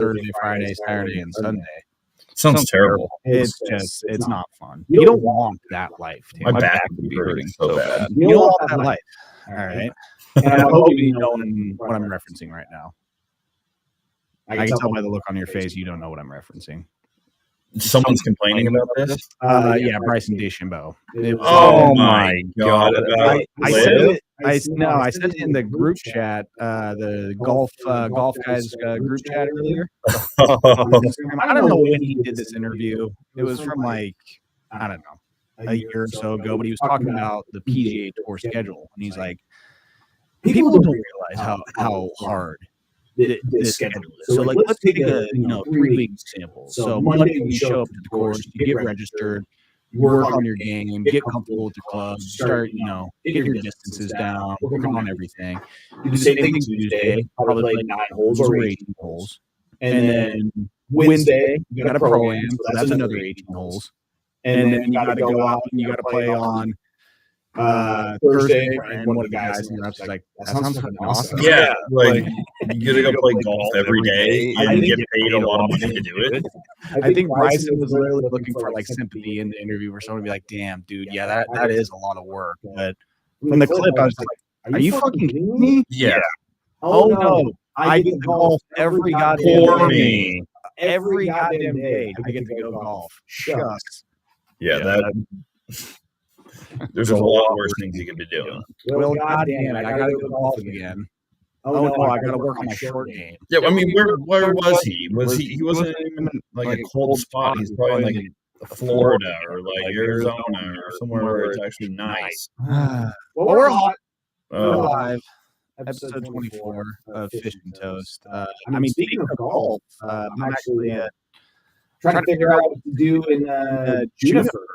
Thursday, Friday, Saturday, and Sunday. Sounds terrible. It's not fun. You don't want that life. My back would be hurting so bad. You don't want that life. All right. And I hope you know what I'm referencing right now. I can tell by the look on your face you don't know what I'm referencing. Someone's complaining about this? Yeah, Bryson DeChambeau. Oh my God! I sent it in the group chat, the golf guys group chat earlier. I don't know when he did this interview. It was from I don't know, a year or so ago. But he was talking about the PGA Tour schedule, and he's like, people don't realize how hard this schedule is. So let's take a 3-week sample. So Monday you show up to the course, you get registered, you work on your game, get comfortable with your clubs, start get your distances down, work on everything. Do the same thing Tuesday, probably like 9 holes or 18 holes, and then Wednesday you got a pro-am, so that's another 18 holes, and then you got to go out and you got to play on Thursday, and one of the guys in the reps is like, that sounds fucking awesome. Yeah, like you gotta go play golf every day and get paid a lot of money to do it. I think Bryson was literally looking for sympathy in the interview where someone would be like, damn, dude, yeah, that is a lot of work. But from the clip, I was like, are you fucking kidding me? Yeah. Oh no, I get to golf every goddamn day. Every goddamn day I get to go golf. Shucks. Yeah, there's a lot worse things you could be doing. Well, goddamn it, I gotta go golfing again. Oh no, I gotta work on my short game. Yeah, I mean, where was he? He wasn't even like a cold spot. He's probably in Florida or Arizona or somewhere where it's actually nice. Well, we're hot. We're live. Episode 24 of Fisch Toast. I mean, speaking of golf, I'm actually trying to figure out what to do in Juniper.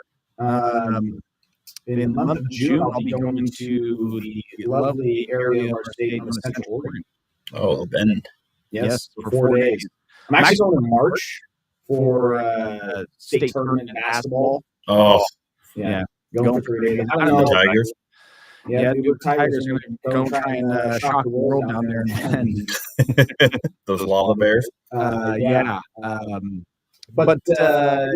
In the month of June, I'll be going to the lovely area of our state in Central Oregon. Oh, the Bend. Yes, for 4 days. I'm actually going in March for state tournament in basketball. Oh. Yeah, going for 3 days. I don't know. Tigers. Yeah, the Tigers are going to go try and shock the world down there in Bend. Those lava bears? Yeah. But I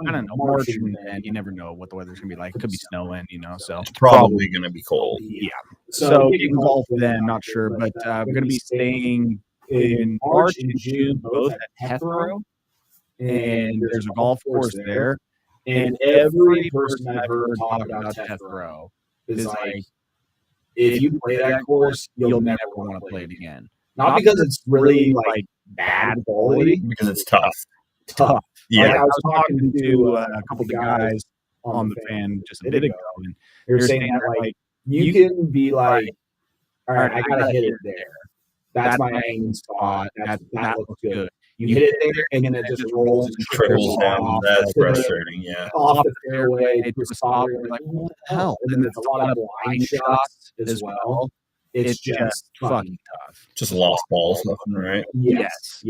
don't know. March and you never know what the weather's gonna be like. It could be snowing, so it's probably gonna be cold. Yeah. So getting golf then, not sure, but I'm gonna be staying in March and June both at Tethrow, and there's a golf course there. And every person I've heard talk about Tethrow is like, if you play that course, you'll never want to play it again. Not because it's really bad quality, because it's tough. Yeah, I was talking to a couple of guys on the fan just a bit ago, and they were saying that you can be like, all right, I gotta hit it there. That's my aiming spot. That looks good. You hit it there, and then it just rolls and trickles down. That's frustrating. Yeah, off the fairway to a spot where you're like, what the hell? And then there's a lot of blind shots as well. It's just fucking tough. Just lost balls, nothing, right? Yes.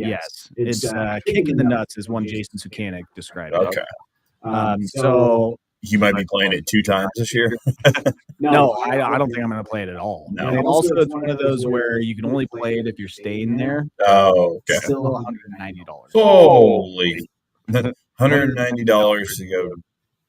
It's kick in the nuts, is one Jason Sukanik described it. Okay. So you might be playing it 2 times this year. No, I don't think I'm going to play it at all. No. And also, it's one of those where you can only play it if you're staying there. Oh, okay. Still $190. Holy, $190 to go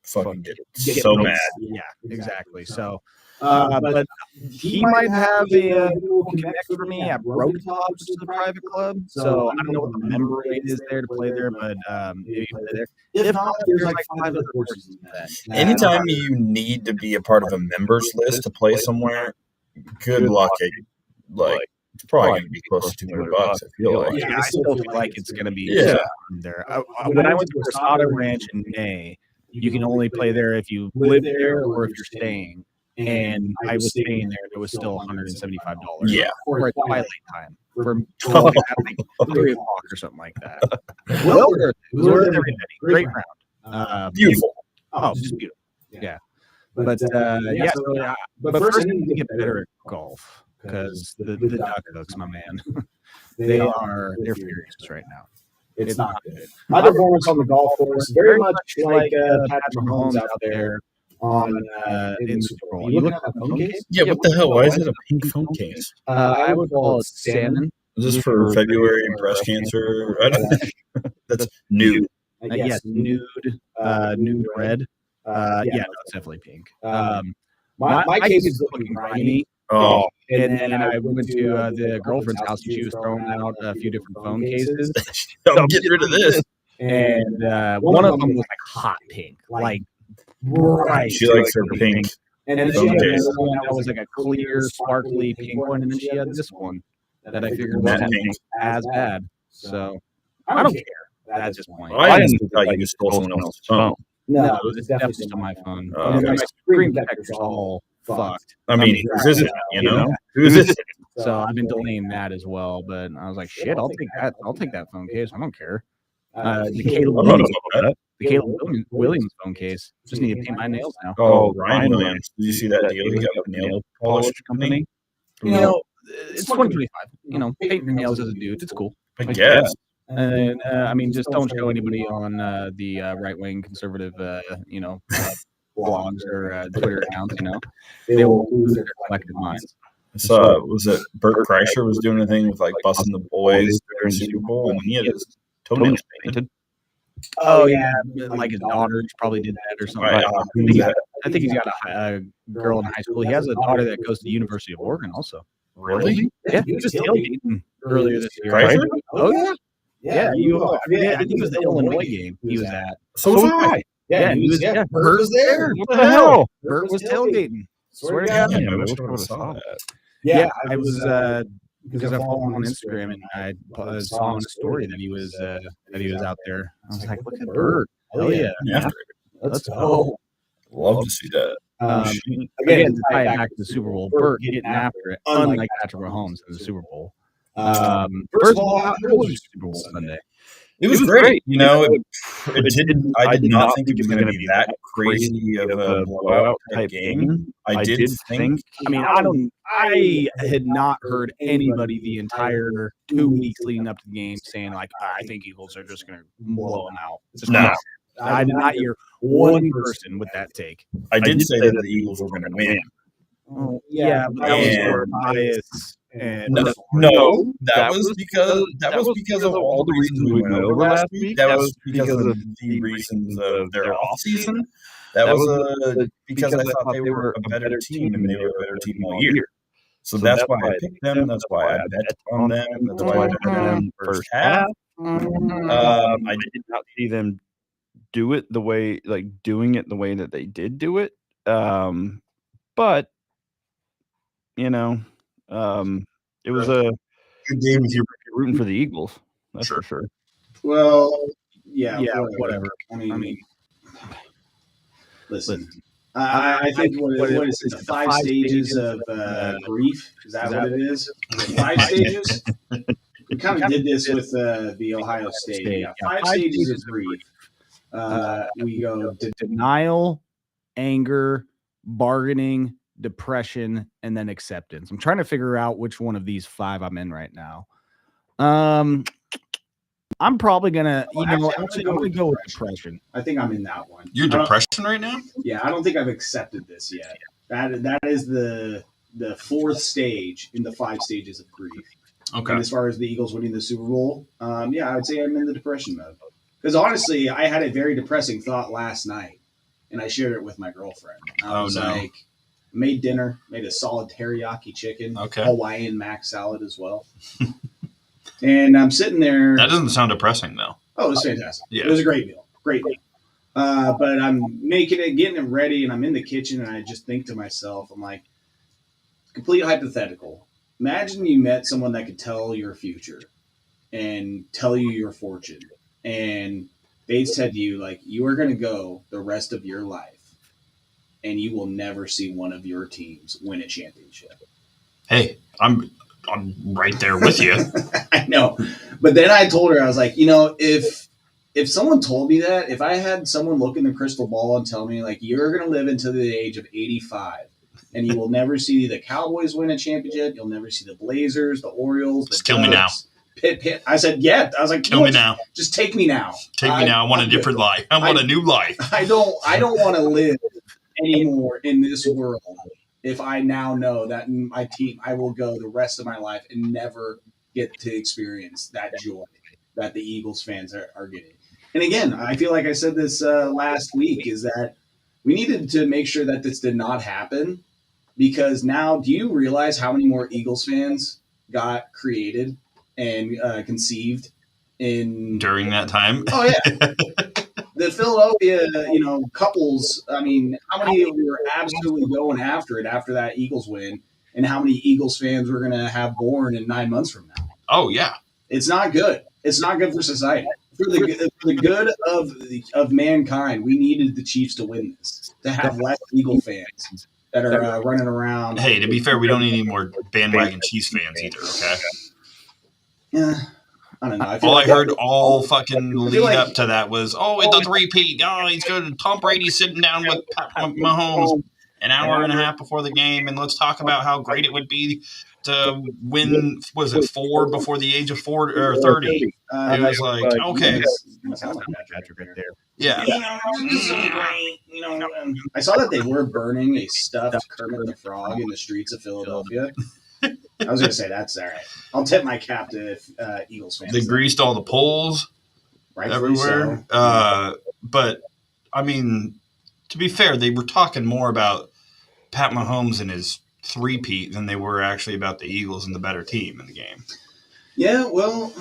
fucking get so mad. Yeah, exactly. So. But he might have a little connect for me at Broken Top, which is a private club. So I don't know what the member rate is there to play there, but maybe you play there. If not, there's 5 other courses in that. Anytime you need to be a part of a members list to play somewhere, good luck. It's probably going to be close to $200. I feel like. Yeah, I still feel like it's going to be there. When I went to Rosado Ranch in May, you can only play there if you live there or if you're staying. And I was staying there. It was still $175. Yeah, for a twilight time, for 3 o'clock or something like that. Well, it was worth every penny. Great round. Beautiful. Oh, just beautiful. Yeah. But but first I need to get better at golf because the duck hooks, my man, they're furious right now. It's not good. My performance on the golf course, very much like Patrick Mahomes out there. In Super Bowl. You looking at a phone case? Yeah, what the hell? Why is it a pink phone case? I would call it salmon. Is this for February and breast cancer? That's nude. Yes, nude red. No, it's definitely pink. My case is looking grimy. Oh, and then I went to the girlfriend's house and she was throwing out a few different phone cases. I'm getting rid of this. And one of them was like hot pink, like bright. She likes her pink. And then she had another one that was like a clear, sparkly pink one, and then she had this one that I figured wasn't as bad. So I don't care at this point. I didn't thought you just stole someone else's phone. No, it's definitely still my phone. And my screen protector's all fucked. I mean, who's this? Who's this? So I've been delaying that as well. But I was like, shit, I'll take that. I'll take that phone case. I don't care. The Caleb Williams phone case. Just need to paint my nails now. Oh, Ryan Williams. Did you see that deal? He got a nail polish company. It's 2025. Painting your nails as a dude, it's cool. I guess. And I mean, just don't show anybody on the right-wing conservative, blogs or Twitter accounts. They will lose their collective minds. Was it Bert Kreischer was doing a thing with like busting the boys during the Super Bowl, and he had his toenails painted. Oh yeah, like his daughter probably did that or something. I think he's got a girl in high school. He has a daughter that goes to the University of Oregon also. Really? Yeah, he was just tailgating earlier this year. Kreischer? Oh yeah. Yeah, I think it was the Illinois game he was at. So was I. Yeah, he was. Yeah, Bert was there. What the hell? Bert was tailgating. Swear to God. I wish I would have saw that. Yeah, I was because I follow him on Instagram and I saw on a story that he was out there. I was like, look at Bert. Hell yeah. Let's go. Love to see that. Again, to tie it back to the Super Bowl, Bert getting after it, unlike Patrick Mahomes in the Super Bowl. First of all, how was the Super Bowl Sunday? It was great. I did not think it was going to be that crazy of a blowout type game. I did think. I mean, I had not heard anybody the entire 2 weeks leading up to the game saying like, I think Eagles are just going to blow them out. No. I did not hear one person with that take. I did say that the Eagles were going to win. Oh, yeah, but that was for bias. No, that was because of all the reasons we went over last week. That was because of the reasons of their offseason. That was because I thought they were a better team and they were a better team all year. So that's why I picked them. That's why I bet on them. That's why I bet them first half. I did not see them do it the way, doing it the way that they did do it. But it was a good game if you're rooting for the Eagles. That's for sure. Well, yeah, whatever. I mean, listen. I think what is it? The 5 stages of grief. Is that what it is? 5 stages. We kind of did this with the Ohio State. Yeah, 5 stages of grief. We go denial, anger, bargaining, depression, and then acceptance. I'm trying to figure out which one of these 5 I'm in right now. I'm probably gonna, I'm gonna go with depression. I think I'm in that one. You're depression right now? Yeah, I don't think I've accepted this yet. That is the 4th stage in the 5 stages of grief. Okay. And as far as the Eagles winning the Super Bowl, I would say I'm in the depression mode. Because honestly, I had a very depressing thought last night, and I shared it with my girlfriend. I was like, made dinner, made a solid teriyaki chicken, Hawaiian mac salad as well. And I'm sitting there. That doesn't sound depressing, though. Oh, it was fantastic. Yeah. It was a great meal. Great meal. But I'm making it, getting it ready, and I'm in the kitchen, and I just think to myself, I'm like, complete hypothetical. Imagine you met someone that could tell your future and tell you your fortune. And they said to you, like, you are going to go the rest of your life, and you will never see one of your teams win a championship. Hey, I'm right there with you. I know. But then I told her, I was like, if someone told me that, if I had someone look in the crystal ball and tell me, like, you're going to live until the age of 85 and you will never see the Cowboys win a championship, you'll never see the Blazers, the Orioles, the kill me now. Pitt. I said, yeah. I was like, kill me now. Just take me now. Take me now. I want a different life. I want a new life. I don't want to live anymore in this world. If I now know that my team, I will go the rest of my life and never get to experience that joy that the Eagles fans are getting. And again, I feel like I said this last week, is that we needed to make sure that this did not happen, because now, do you realize how many more Eagles fans got created and conceived during that time? Oh yeah. The Philadelphia, couples, I mean, how many were absolutely going after it after that Eagles win, and how many Eagles fans we're going to have born in 9 months from now? Oh, yeah. It's not good. It's not good for society. For the good of mankind, we needed the Chiefs to win this, to have less Eagle fans that are running around. Hey, to be fair, we don't need any more bandwagon Chiefs fans either, okay? Yeah. I don't know. I heard all fucking lead up to that was, it's a repeat. He's good. Tom Brady's sitting down with Mahomes an hour and a half before the game, and let's talk about how great it would be to win. Was it 4 before the age of 4 or 30? It was like, okay, Patrick right there. Yeah. I saw that they were burning a stuffed Kermit the Frog in the streets of Philadelphia. I was going to say, that's all right. I'll tip my cap to Eagles fans. They greased all the poles everywhere. So. But, I mean, to be fair, they were talking more about Pat Mahomes and his three-peat than they were actually about the Eagles and the better team in the game. Yeah, well...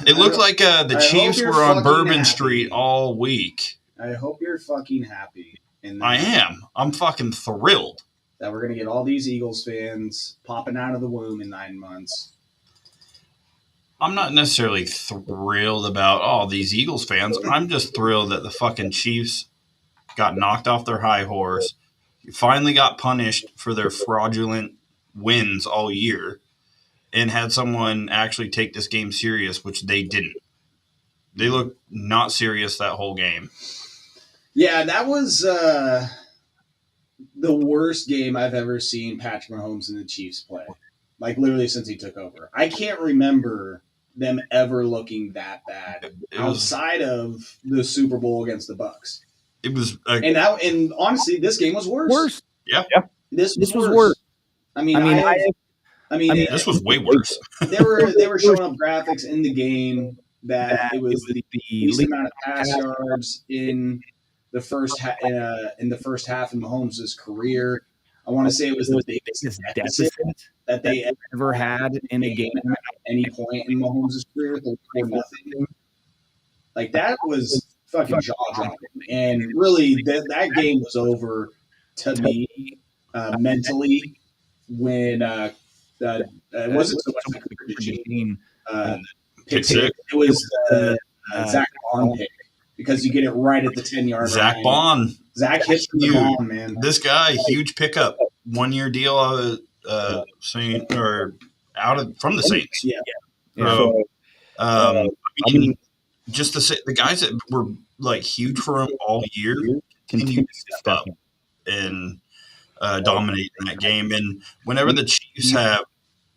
It looked like the Chiefs were on Bourbon Street all week. I hope you're fucking happy. I am. I'm fucking thrilled. That we're going to get all these Eagles fans popping out of the womb in 9 months. I'm not necessarily thrilled about all these Eagles fans. I'm just thrilled that the fucking Chiefs got knocked off their high horse, finally got punished for their fraudulent wins all year, and had someone actually take this game serious, which they didn't. They looked not serious that whole game. Yeah, that was... the worst game I've ever seen Patrick Mahomes and the Chiefs play. Like, literally since he took over. I can't remember them ever looking that bad outside of the Super Bowl against the Bucs. It was... and honestly, this game was worse. Yeah. This was worse. I mean, this was way worse. They were showing up graphics in the game that it was the least amount of pass yards in the first half in Mahomes' career. I want to say it was the biggest deficit that they ever had in a game at any point in Mahomes' career. Nothing. Like, that was fucking jaw-dropping. And really, that game was over to me mentally when it wasn't so much the Christian pick six. It was Zach Bond pick. Because you get it right at the 10-yard Zach line. Bond. Zach hits the ball, man. This guy, huge pickup, 1-year deal from the Saints. Yeah. So, I mean, just to say, the guys that were like huge for him all year continue to step up and dominate in that game. And whenever the Chiefs have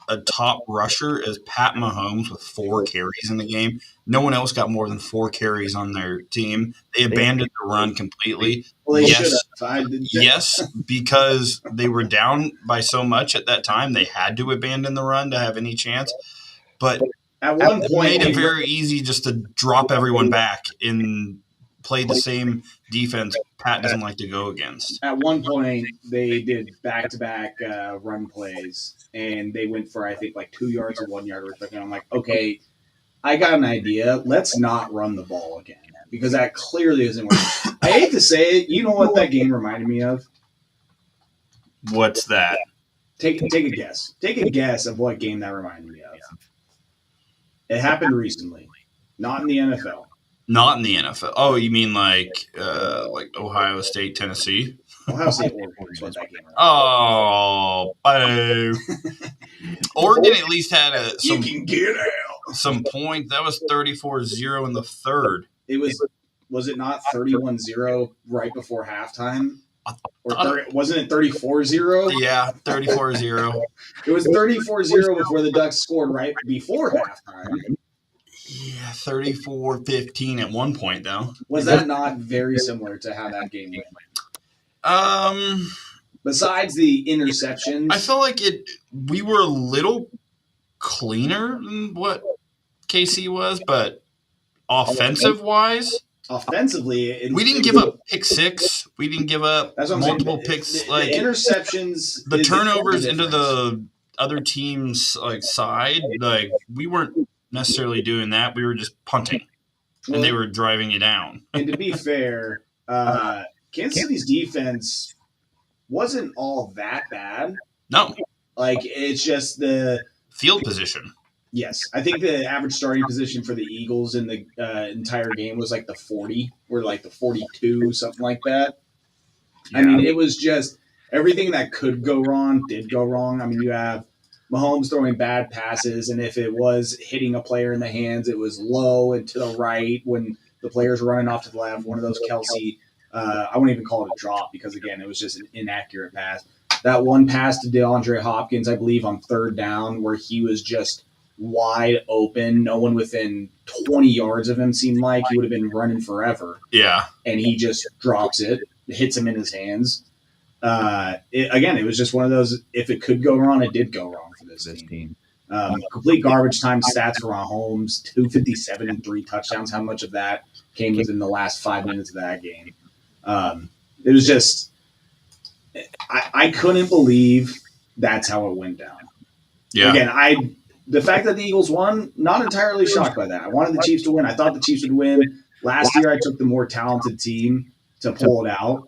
a top rusher as Pat Mahomes with 4 carries in the game, no one else got more than 4 carries on their team. They abandoned the run completely. Well, yes, because they were down by so much at that time, they had to abandon the run to have any chance. But at one point, it made it very easy just to drop everyone back and play the same defense Pat doesn't like to go against. At one point, they did back-to-back run plays, and they went for, I think, like 2 yards or 1 yard. And I'm like, okay, I got an idea. Let's not run the ball again, because that clearly isn't working. I hate to say it. You know what that game reminded me of? What's that? Take a guess. Take a guess of what game that reminded me of. It happened recently, not in the NFL. Not in the NFL. Oh, you mean like Ohio State, Tennessee? Ohio State, Oregon is what that game was. Oh, Oregon at least had you can get out. Some point. That was 34-0 in the third. It was it not 31-0 right before halftime? Or wasn't it 34-0? Yeah, 34-0. It was 34-0 before the Ducks scored right before halftime. Yeah, 34-15 at one point, though. Was that not very similar to how that game went? Um, Besides the interceptions, I felt like we were a little cleaner than what KC was, but offensive-wise, offensively, we didn't give up pick six. We didn't give up multiple picks. The interceptions, the turnovers into the other team's side. Like, we weren't necessarily doing that. We were just punting, and they were driving you down. And to be fair, Kansas City's defense wasn't all that bad. No, it's just the field position. Yes, I think the average starting position for the Eagles in the entire game was the 40 or the 42, something like that. Yeah. I mean, it was just everything that could go wrong did go wrong. I mean, you have Mahomes throwing bad passes, and if it was hitting a player in the hands, it was low and to the right when the players were running off to the left. One of those Kelsey, I wouldn't even call it a drop because, again, it was just an inaccurate pass. That one pass to DeAndre Hopkins, I believe, on third down where he was just wide open, no one within 20 yards of him seemed like. He would have been running forever. Yeah. And he just drops it, hits him in his hands. It was just one of those, if it could go wrong, it did go wrong for this team. Complete garbage time stats for Mahomes, 257 and 3 touchdowns. How much of that came within the last 5 minutes of that game? It was just, I couldn't believe that's how it went down. Yeah. Again, the fact that the Eagles won, not entirely shocked by that. I wanted the Chiefs to win. I thought the Chiefs would win. Last year, I took the more talented team to pull it out.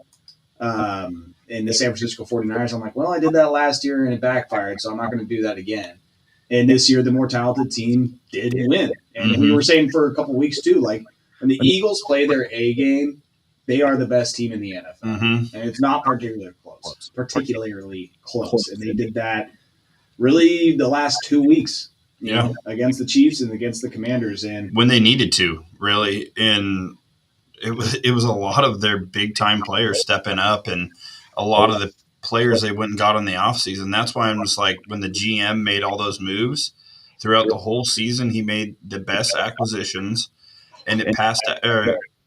In the San Francisco 49ers, I'm like, well, I did that last year and it backfired, so I'm not going to do that again. And this year, the more talented team did win. And we were saying for a couple of weeks, too, when the Eagles play their A game, they are the best team in the NFL. And it's not particularly close. And they did that really the last 2 weeks. Against the Chiefs and against the Commanders, and when they needed to, really, and it was a lot of their big time players stepping up, and a lot of the players they went and got in the offseason. That's why I'm just when the GM made all those moves throughout the whole season, he made the best acquisitions, and it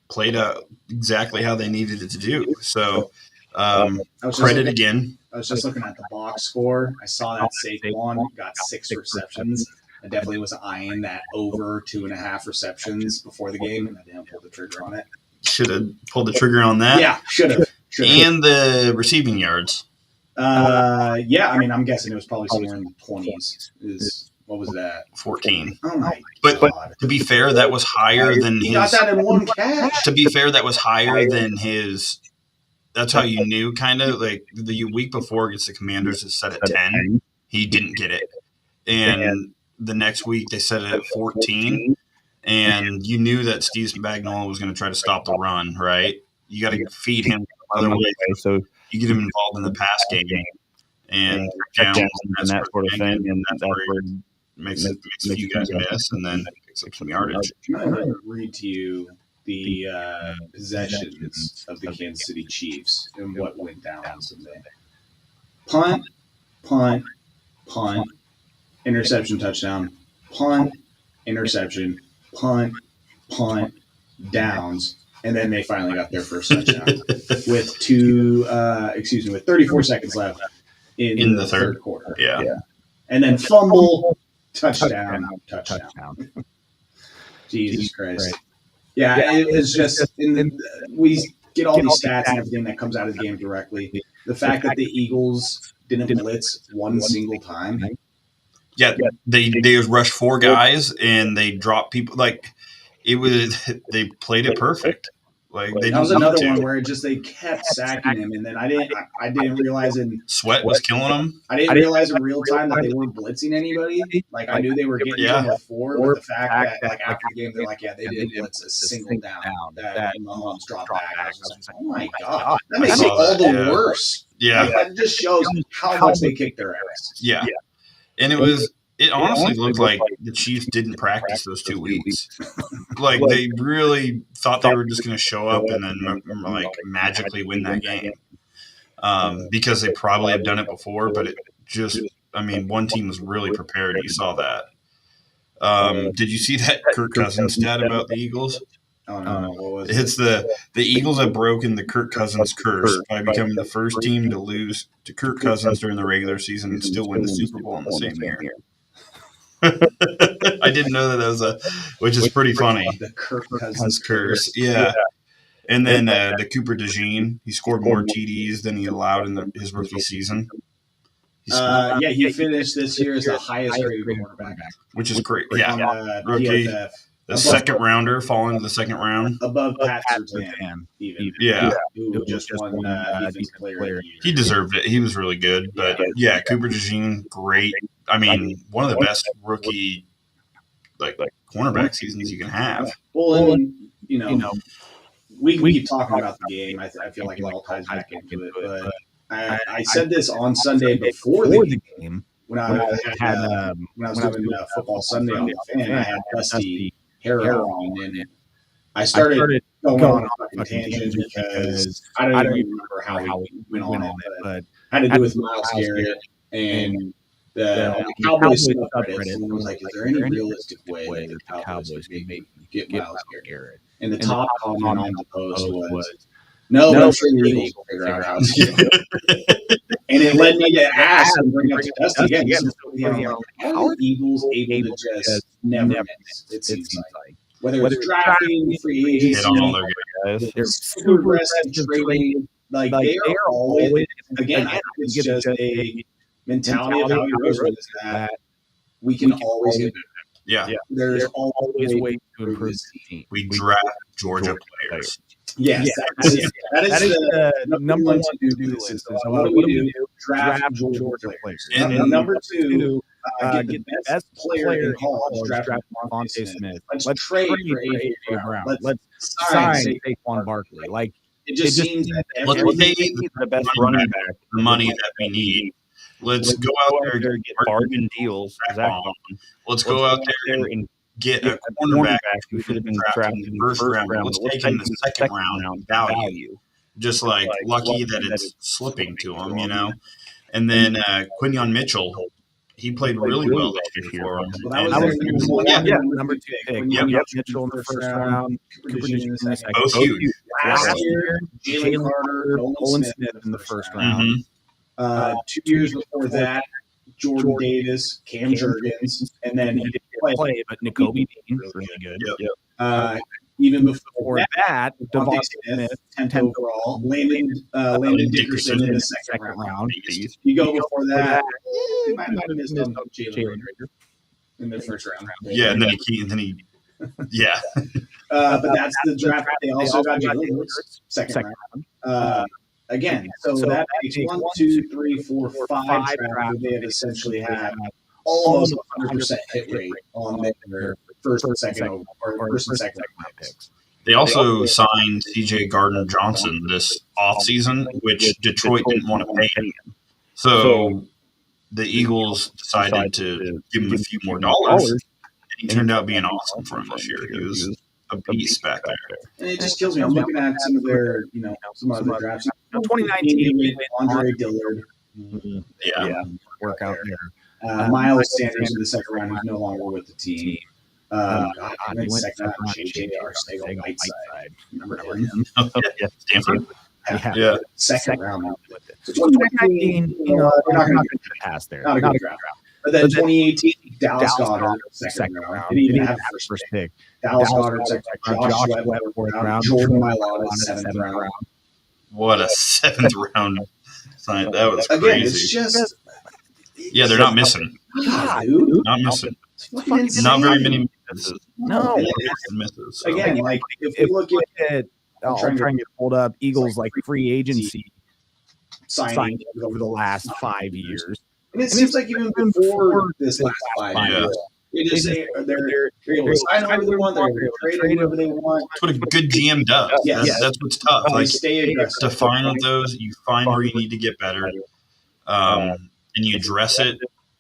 played out exactly how they needed it to do. So credit again. I was just looking at the box score. I saw that Saquon got 6 receptions. I definitely was eyeing that over 2.5 receptions before the game, and I didn't pull the trigger on it. Should have pulled the trigger on that. Yeah, should have. And the receiving yards. I mean, I'm guessing it was probably somewhere in the 20s. What was that? 14. Oh, my God. But to be fair, that was higher than his. He got that in one catch. To be fair, that was higher than his. That's how you knew, kind of. The week before against the Commanders, it set at 10. He didn't get it. And the next week, they set it at 14. And you knew that Steve Spagnuolo was going to try to stop the run, right? You got to feed him other ways. So you get him involved in the pass game and downs and that sort of thing. And that's where it makes a few guys miss and then picks up some yardage. I'm going to read to you the possessions of the Kansas City Chiefs and what went down on Sunday. Punt, punt, punt, interception, touchdown, punt, interception, punt, punt, downs, and then they finally got their first touchdown with 34 seconds left in the third quarter. Yeah. And then fumble, touchdown. Jesus Christ. Yeah, it's just we get all these stats and everything that comes out of the game directly. The fact that the Eagles didn't blitz one single time. Yeah, they rushed 4 guys and they dropped people. They played it perfect. That was another one where they kept sacking him, and then I didn't realize Sweat was killing them. I didn't realize in real time that they weren't blitzing anybody. I knew they were getting him with 4, but the fact that after the game they're they didn't blitz a single down that Mahomes dropped back. I was just oh my god, that makes it all the worse. Yeah, that just shows how much they kicked their ass. Yeah, and it honestly looked like the Chiefs didn't practice those 2 weeks. They really thought they were just going to show up and then magically win that game. Because they probably have done it before, but one team was really prepared. You saw that. Did you see that Kirk Cousins stat about the Eagles? Oh, no. What was it? It's the Eagles have broken the Kirk Cousins curse by becoming the first team to lose to Kirk Cousins during the regular season and still win the Super Bowl in the same year. I didn't know that which is pretty funny. The Kirk Cousins curse. Yeah. And then the Cooper DeJean, he scored more TDs than he allowed in his rookie season. He finished this year as the highest rated quarterback, which is great. On rookie. PFF. The second rounder, falling to the second round. Above Pat Surtain, even. Who just won Defensive Player of the Year. He deserved it. He was really good. But, Cooper DeJean, great. I mean, one of the best rookie cornerback seasons you can have. Well, and, we keep talking about the game. I feel like it all ties back into it. But I said this on Sunday before the game when I was doing Football Sunday on the fan. I had Dusty Harrow on, and I started going on a fucking tangent because I don't even remember how we went on it, but had to do with Myles Garrett and the Cowboys subreddit. Someone was like, "Is there any realistic way that the Cowboys can maybe get Myles Garrett?" And the top comment on the post was, "No, I'm sure the Eagles will figure out how to do it." And it led me to ask and bring up to Dusty again. How are the Eagles able to just never miss, it seems like? Whether it's drafting, free agency, they're super aggressive trading. Like, they are always, again, I think it's just a mentality of how Rose is that we can always get better. Yeah. There's always a way to improve this team. We draft Georgia players. Yes, that is the number one to-do list. So what do we do? Draft Georgia players. And number two, get the best player in college, draft Devontae Smith. Let's trade for A.J. Brown. Let's sign Saquon Barkley. Like, it just seems that let's pay the best running back the money that we need. Let's go out there and get bargain deals. Let's go out there and get a cornerback who should have been drafted in the first round. Let's take him in the second round value. Just like lucky that it's slipping to him, And then Quinyon Mitchell, he played really well this year for him. Number 2 pick. Mitchell in the first round. Cooper DeJean in the second. Both huge. Last year, Jalen Carter, Nolan Smith in the first round. 2 years before that, Jordan Davis, Cam Jurgens, and then he didn't play, but Nakobe Dean, really good. Even before that, Devontae Smith, 10th overall, Landon Dickerson in the second round. You go before that, he might have missed on Jalen Rager in the first round. Yeah, and then he but that's the draft. They also got Jalen Hurts, second round. Again, so that makes 1, 2, 3, 4, 5 drafts where they have essentially had almost 100% hit rate on their first and second round picks. They also signed C.J. Gardner-Johnson this offseason, which Detroit didn't want to pay him. So the Eagles decided to give him a few more dollars, and he turned out being awesome for him this year. He was a beast back there. And it just kills me. I'm looking at some of their, some other drafts. 2019, Andre Dillard. Work out there. Miles Sanders in the second round, who's no longer with the team. Second round, J.J. Arcega-Whiteside. Remember him? Stanford. Yeah. Second round. So 2019, we're not going to pass there. Not a good draft. But then 2018, Dallas Goedert, second round. Didn't even have the first pick. Dallas Goedert, second round. Josh Webb, fourth round. Jordan Mailata, seventh round. What a seventh round sign. That was crazy. Again, it's just... Yeah, they're not missing. Dude. Not missing. Not very many misses. No. Misses. So. Again, like, if we look at... I'm trying to get pulled up. Eagles, like, free agency signing over the last 5 years. And it seems like even before this last 5 years, they just say they're able to sign whoever they want, they're able to trade whoever they want. That's what a good GM does. Yes. That's what's tough. Like, stay aggressive. To find with those, you find where you need to get better, and you address it,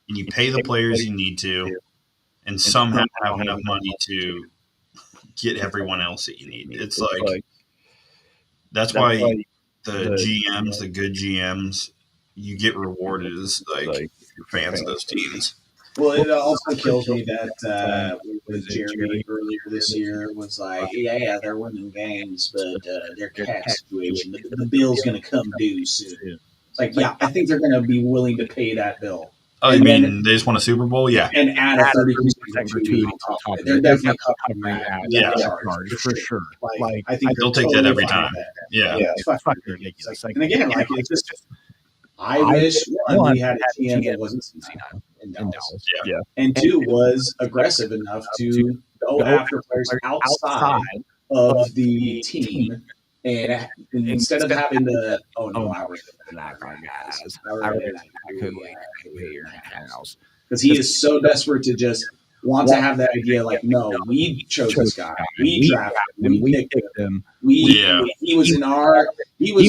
and you pay the players you need to, and somehow have enough money to get everyone else that you need. It's like that's why the GMs, the good GMs, you get rewarded as like you're fans of those teams. Well, it also kills me that with Jeremy earlier this year was like, yeah, they're winning games, but their cap situation, the bill's going to come due soon. It's like, yeah, I think they're going to be willing to pay that bill Oh, you mean they just won a Super Bowl? Yeah. And add a 30% gratuity on top of it. They're definitely covering that charge for sure. Like, I think they'll take that every time. Yeah. It's fucking ridiculous. And again, like, it's just, I wish, one, we had a GM that wasn't senile in Dallas. Yeah. And two, was aggressive enough to go after players outside of the team. And instead of having to, I really that guys. I really could here in the house. Because he is so desperate to just want to have that idea, like, no, we chose this guy, we drafted him, we picked him. He was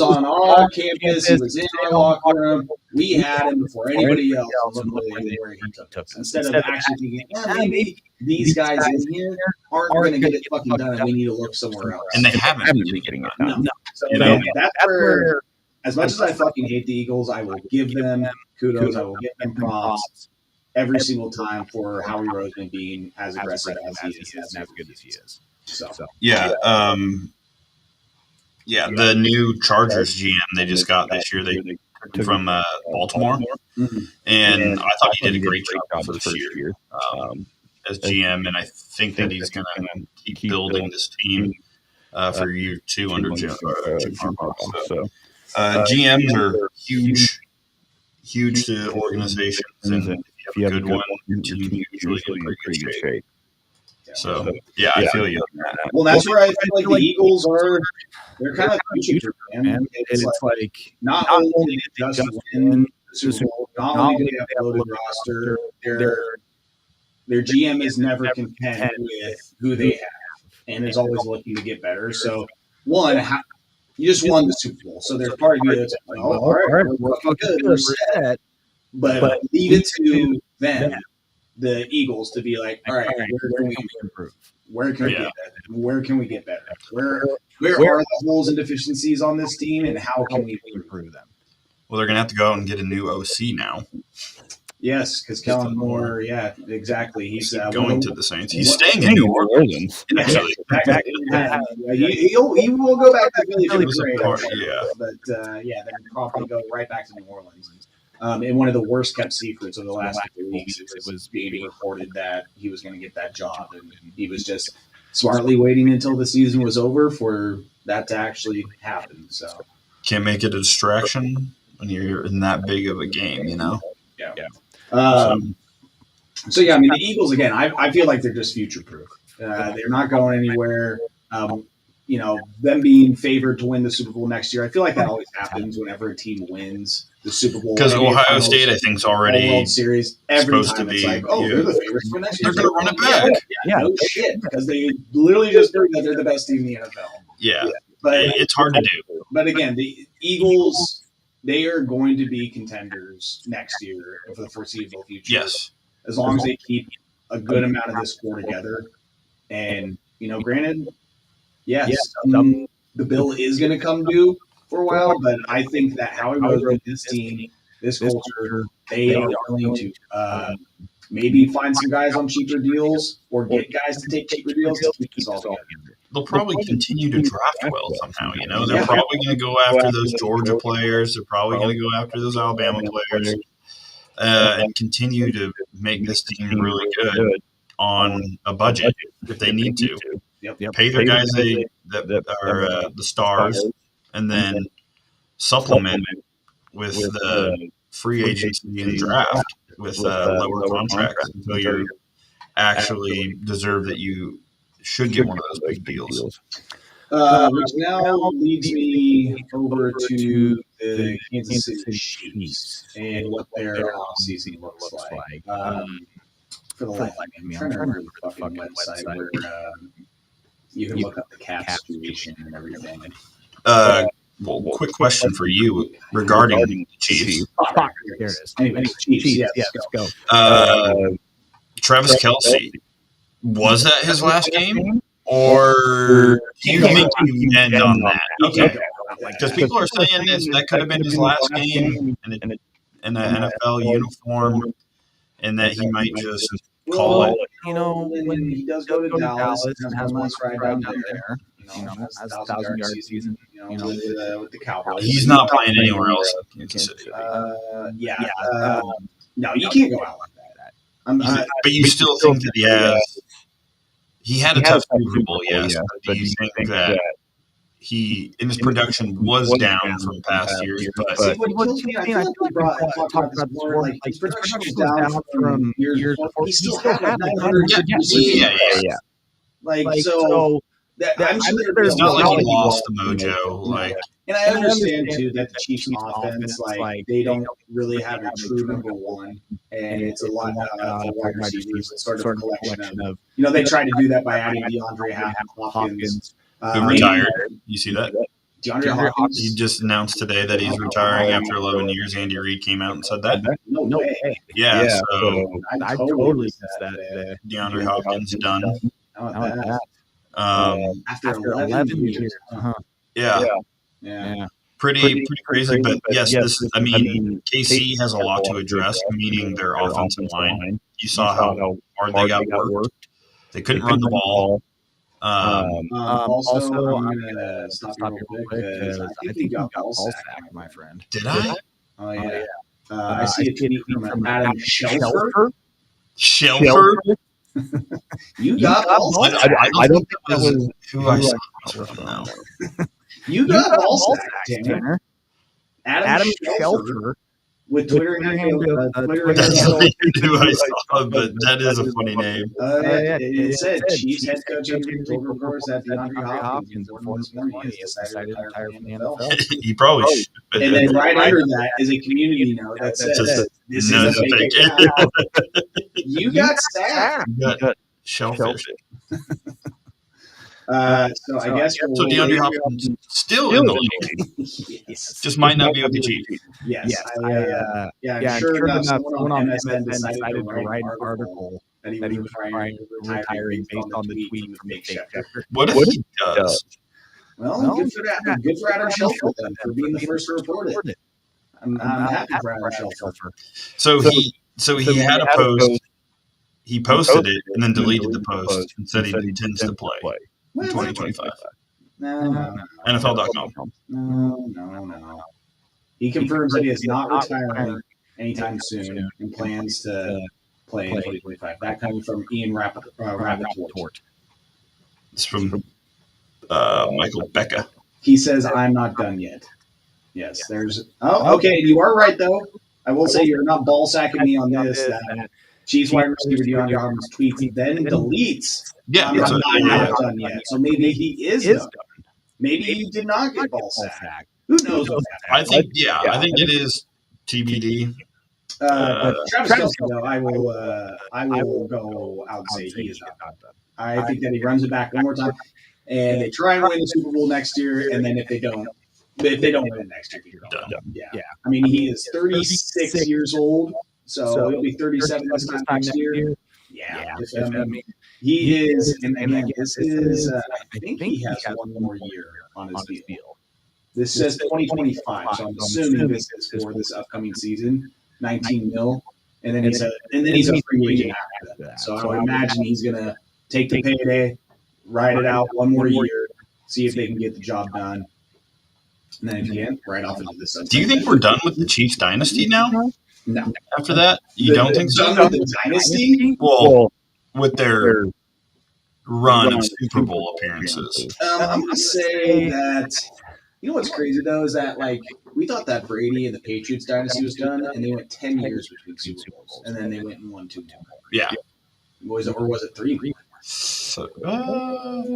on our campus, he was in our locker room, we had him before anybody else. Where he took us. Instead of actually thinking, maybe these guys in here aren't going to get it fucking done, and we need to look somewhere else. And they haven't been getting it done. So that's where, as much as I fucking hate the Eagles, I will give them kudos, I will give them props every single time for Howie Roseman being as aggressive as he is, and as good as he is. So the new Chargers GM they just got this year, they took from Baltimore, and I thought he did a great job for the first year as GM, and I think that he's going to keep building this team for year 2 under Jim Harbaugh. So GMs are huge to organizations, and if you have a good one, your team usually in pretty good shape. So, I feel you on that. Well, that's where I feel like the Eagles are. They're kind of future, man. It's like not only did they just win the Super Bowl, not only do they have a loaded roster, their GM is never content with who they have and is always looking to get better. So, one, you just won the Super Bowl. So there's part of you that's like, all right, we're fucking good, we're set. But leave it to them, the Eagles, to be like, all right, where can we improve? Where can we get better? Where can we get better? Where are the holes and deficiencies on this team, and how can we improve them? Well, they're going to have to go out and get a new OC now. Yes, because Kellen Moore, exactly. He's going to the Saints. He's staying in New Orleans. Actually, he will go back to Philly for the great. But then probably go right back to New Orleans. And one of the worst kept secrets of the last couple of weeks, it was being reported that he was going to get that job, and he was just smartly waiting until the season was over for that to actually happen. So can't make it a distraction when you're in that big of a game, you know. So I mean, the Eagles again. I feel like they're just future proof. They're not going anywhere. Them being favored to win the Super Bowl next year. I feel like that always happens whenever a team wins the Super Bowl. Because Ohio State, I think, is already World Series. Every supposed time to it's be. Like, they're the favorites for next year. They're going to run it back. No shit, because they literally just proved that they're the best team in the NFL. Yeah, but it's hard to do. But again, the Eagles. They are going to be contenders next year for the foreseeable future. Yes. As long as they keep a good amount of this core together. And, granted, the bill is going to come due for a while, but I think that Howie Roseman, this team, this culture, they are willing to maybe find some guys on cheaper deals or get guys to take cheaper deals to keep this all together. They'll probably continue to draft well somehow, They're probably going to go after those Georgia players. They're probably going to go after those Alabama players and continue to make this team really good on a budget if they need to. Pay their guys that are the stars and then supplement with the free agency and draft with lower contracts until you actually deserve that you should get one of those big deals. Which now leads me over to the Kansas City Chiefs and what their offseason looks like. For the life of me, I'm trying to remember the fucking website where you can look up the cap situation and everything. Quick question for you regarding the Chiefs. There it is. Anyway, Chiefs, yes, go. Travis Kelce, was that his last game? Or do you think you end on that? Okay. Because people are saying that could have been his last game in an NFL uniform and that he might just call it. When he does go to Dallas and has one right down there, has a 1,000-yard season, with the Cowboys. He's not playing anywhere else in Kansas City. No, you can't go out like that. But you still think that he had a tough Super Bowl, yes. But do you think that he in his production was down from past years? But see, what kills me, I feel like we talked about this before. Like his production was down from years before. He still had like 900 receiving yards. Like so. I'm sure it's not like he lost the mojo. Like, and I understand too that the Chiefs' offense, like they don't really have a true number one, and it's a lot of wide receivers. It's sort of a collection of, they tried to do that by adding DeAndre Hopkins, who retired. You see that? DeAndre Hopkins. He just announced today that he's retiring after 11 years. Andy Reid came out and said that. No way. Yeah, so I totally missed that today. DeAndre Hopkins done. After 11 years. Yeah. Pretty crazy, but yes, KC has a lot to address, meaning their offensive line. You saw how hard they got worked. They couldn't run the ball. Also, I'm going to stop you real quick because I think you got ball sack, my friend. Did I? Oh, yeah. I see a tweet from Adam Shelfer. Shelfer? You got ball sack. I don't think that was who I saw from now. You got ball sack, Tanner. Adam Shelfer with Twitter handle. That's not who I saw, but that is a funny name. It said Chiefs head coach told reporters that DeAndre Hopkins before this morning has decided to retire from the NFL. He probably should. And then right under that is a community note that says, "This is a fake account." You got sacked. You got shellfish. So I guess DeAndre Hopkins still in the league. Yes. Just might not be with the Chiefs. Yes. Sure enough, someone on MSN decided to write an article that he was retiring based on the tweet from Fake Checker. What if he does? Well, good for Adam Shelfer then for being the first to report it. I'm happy for Adam Shelfer. So he had a post. He posted it and then deleted the post and said he intends to play in 2025. No. NFL.com. No. He confirms that he is not retiring anytime soon and plans to play in 2025. That coming from Ian Rappaport. It's from Michael Becca. He says, "I'm not done yet." Yes, there's. Oh, okay. You are right, though. I will say you're not ball sacking me on this. That Chiefs wide receiver DeAndre Hopkins tweets, then deletes. Yeah, I'm not done yet. So maybe he is done. Maybe he did not get ball sacked. Who knows what happened? I think it is TBD. Travis Kelce, though, I will go out and say he is not done. I think that he runs it back one more time, and they try and win the Super Bowl next year, and then if they don't win it next year, he's done. Yeah. I mean, he is 36 years old, so he'll be 37 this time next year. Yeah. He is, and again, this is, I think he has one more year on his deal. This says 2025, so I'm assuming this is for this upcoming season, 19 mil, and then he's a free agent after that. So I would imagine he's gonna take the payday, ride it out one more year, see if they can get the job done, and then if you can't, right off into this. Do you think we're done with the Chiefs dynasty now? No. After that, you don't think so? Done with the dynasty? Well, with their run of Super Bowl appearances. I'm going to say that, you know what's crazy, though, is that, like, we thought that Brady and the Patriots dynasty was done, and they went 10 years between Super Bowls, and then they went and won 2 more. Yeah. Or was it 3? So,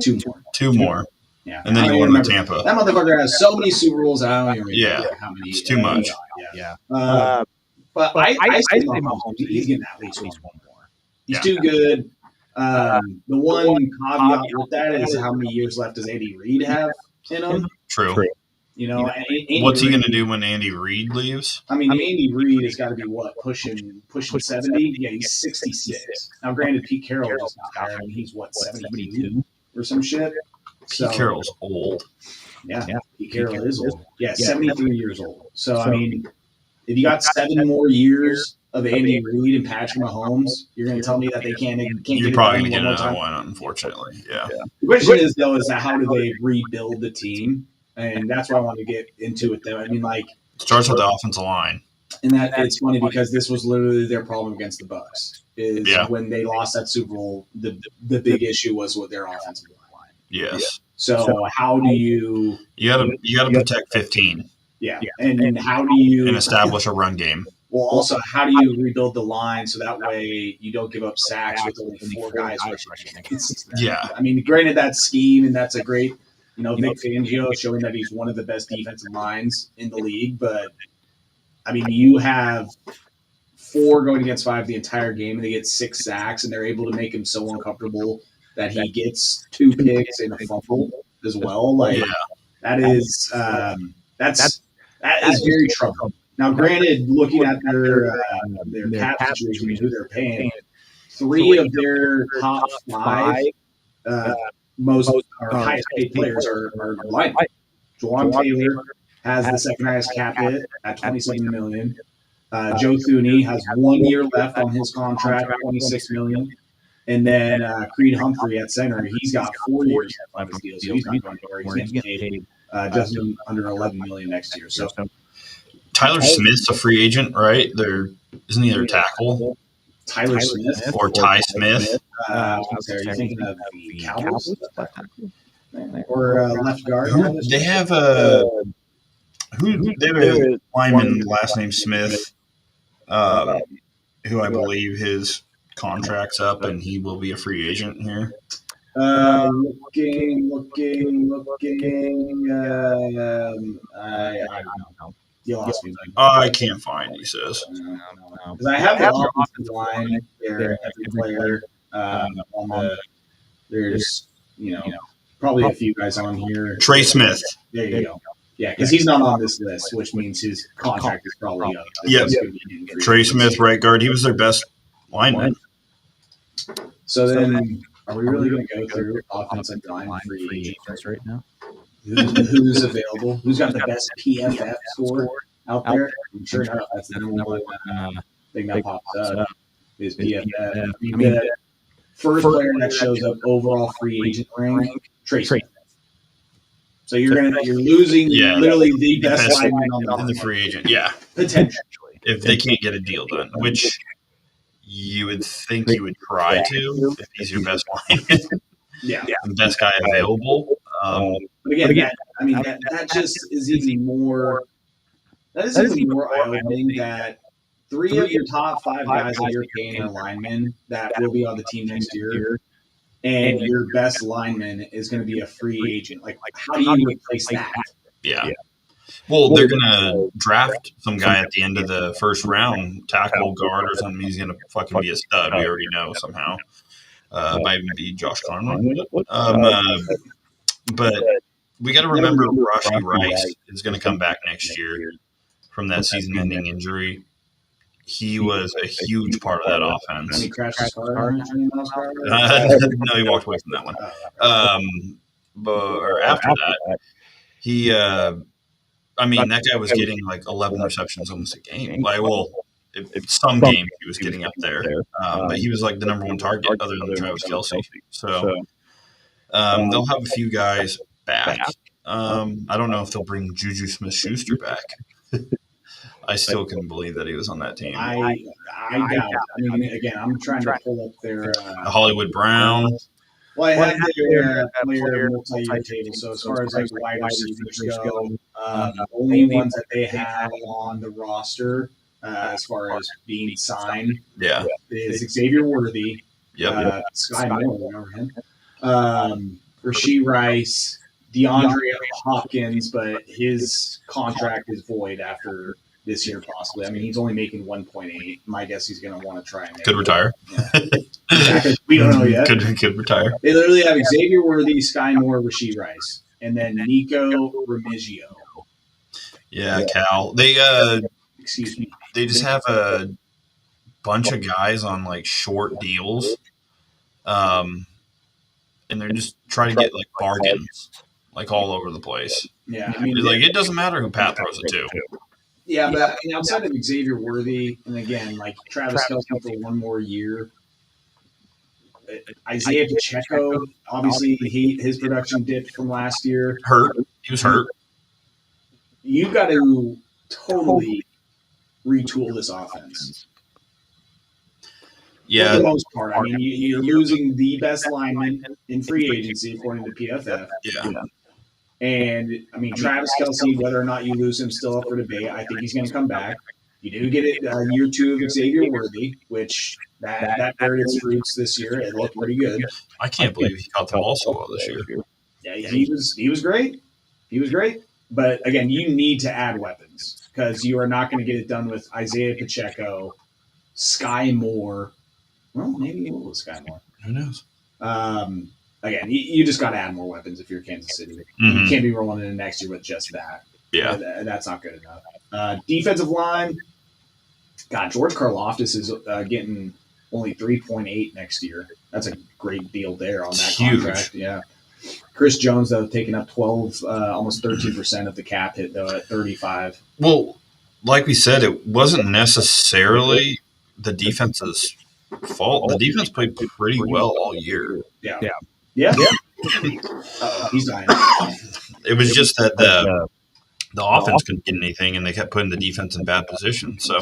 2 more. 2 more. Yeah. And then he won with Tampa. That motherfucker has so many Super Bowls, I don't even remember how many. It's too much. Yeah. But I say Mahomes, he's getting at least one more. He's too good. The one caveat with that is how many years left does Andy Reid have in him? True. You know, what's he going to do when Andy Reid leaves? I mean, Andy Reid has got to be pushing 70. Yeah, he's 66. Now, granted, Pete Carroll just got there. I mean, he's 72 or some shit. Pete Carroll's old. Yeah, Pete Carroll is old. Yeah, 73 years old. So I mean, if you got 7 more years of Andy Reid and Patrick Mahomes, you're going to tell me that they can't You're probably going to get another one, unfortunately. Yeah. The question is, though, is that how do they rebuild the team? And that's why I want to get into it, though. I mean, like, starts with the offensive line. And that it's funny because this was literally their problem against the Bucs. When they lost that Super Bowl, the big issue was with their offensive line. Yes. So how do you gotta protect 15? Yeah. And how do you establish a run game? Well, also, how do you rebuild the line so that way you don't give up sacks with only 4 guys rushing? Yeah. I mean, granted, that's scheme, and that's a great, Vic Fangio showing that he's one of the best defensive lines in the league. But, I mean, you have 4 going against 5 the entire game, and they get 6 sacks, and they're able to make him so uncomfortable that he gets 2 picks and a fumble as well. Like, that is very troubling. Now, granted, looking at their cap situation and who they're paying, 3 of their top 5 most or highest paid players are linemen. Juwan Taylor has the second highest cap hit at $27 million. Joe Thuney has 1 year left on his contract, $26 million. And then Creed Humphrey at center, he's got 4 years left on his deal, so he's not going anywhere. He's getting paid just under $11 million next year. So. Tyler Smith's a free agent, right? Isn't he their tackle? Tyler Smith or Ty Smith? Are you thinking of the Cowboys or left guard? They have a lineman last name Smith, who I believe his contract's up and he will be a free agent here. Looking. I don't know. I can't find, he says. Because I have the offensive line there, every player there's, probably a few guys on here. Trey Smith. There you go. Yeah, because he's not on this list, which means his contract is probably up. Yep. Trey Smith, right guard. He was their best lineman. So then, are we really going to go through offensive line free agents right now? Who's available? Who's got the best PFF score out there? I'm sure that's the number one thing that pops up is PFF. The first player that shows up overall free agent rank, Trey Smith. So you're losing literally the best lineman on the free agent. Yeah, potentially if they can't get a deal done, which you would think you would try to if he's your best lineman. The best guy available. But again, that just is even more. That is even more eye-opening that 3 of your top 5 guys that you're paying are linemen that will be on the team next year, and your best lineman is going to be a free agent. Like, how do you replace that? Yeah. Well, they're going to draft some guy at the end of the first round, tackle, guard, or something. He's going to fucking be a stud. We already know somehow. Might even be Josh Conley. But we got to remember Rashee Rice is going to come back next year from that season-ending injury. He was a huge part of that offense. He crashed his car? No, he walked away from that one. But after that, he that guy was getting like 11 receptions almost a game. Some games he was getting up there. But he was like the number 1 target other than Travis Kelce. So they'll have a few guys back. I don't know if they'll bring Juju Smith-Schuster back. I still couldn't believe that he was on that team. I doubt it. Again, I'm trying to pull up their Hollywood Brown. Well, I have their player multi-year table. So as far as like wide receivers go, only ones that they have on the roster as far as being signed is Xavier Worthy, Sky Moore, remember him, Rashee Rice, DeAndre Hopkins, but his contract is void after this year possibly. I mean, he's only making 1.8. My guess he's going to want to try and retire. Yeah. We don't know yet. Could retire. They literally have Xavier Worthy, Sky Moore, Rashee Rice, and then Nico Remigio. Yeah, Cal. They excuse me. They just have a bunch of guys on like short deals, and they're just trying to get like bargains like all over the place. Yeah, it doesn't matter who Pat throws it to. Yeah, but outside of Xavier Worthy, and again, like Travis Kelce for 1 more year, Isaiah Pacheco, obviously his production dipped from last year. He was hurt. You got to totally retool this offense. Yeah. For the most part. I mean, you're losing the best lineman in free agency, according to PFF. Yeah. And, I mean, Travis Kelce, whether or not you lose him, still up for debate. I think he's going to come back. You do get it year 2 of Xavier Worthy, which that bared its fruits this year. It looked pretty good. I can't believe he caught the ball so well this year. Yeah, he was great. He was great. But, again, you need to add weapons because you are not going to get it done with Isaiah Pacheco, Sky Moore. Well, maybe you will with Sky Moore. Who knows? Again, you just got to add more weapons if you're Kansas City. Mm-hmm. You can't be rolling into next year with just that. Yeah. That's not good enough. Defensive line, God, George Karlaftis is getting only 3.8 next year. That's a great deal there on that contract. Yeah. Chris Jones, though, taking up 12, almost 13% of the cap hit, though, at 35. Well, like we said, it wasn't necessarily the defense's fault. The defense played pretty well all year. Yeah. He's dying. It was just that the offense couldn't get anything, and they kept putting the defense in bad position. So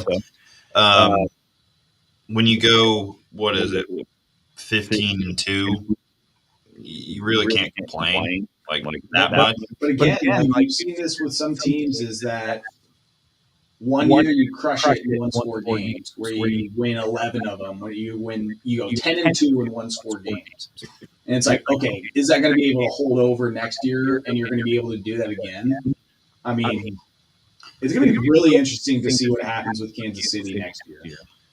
when you go, 15-2, you really can't complain like that much. But again, you've seen this with some teams is that one year you crush it in one-score games where you win 11 of them, where you go 10-2 in one-score games. And it's like, okay, is that going to be able to hold over next year and you're going to be able to do that again? I mean, it's going to be really interesting to see what happens with Kansas City next year.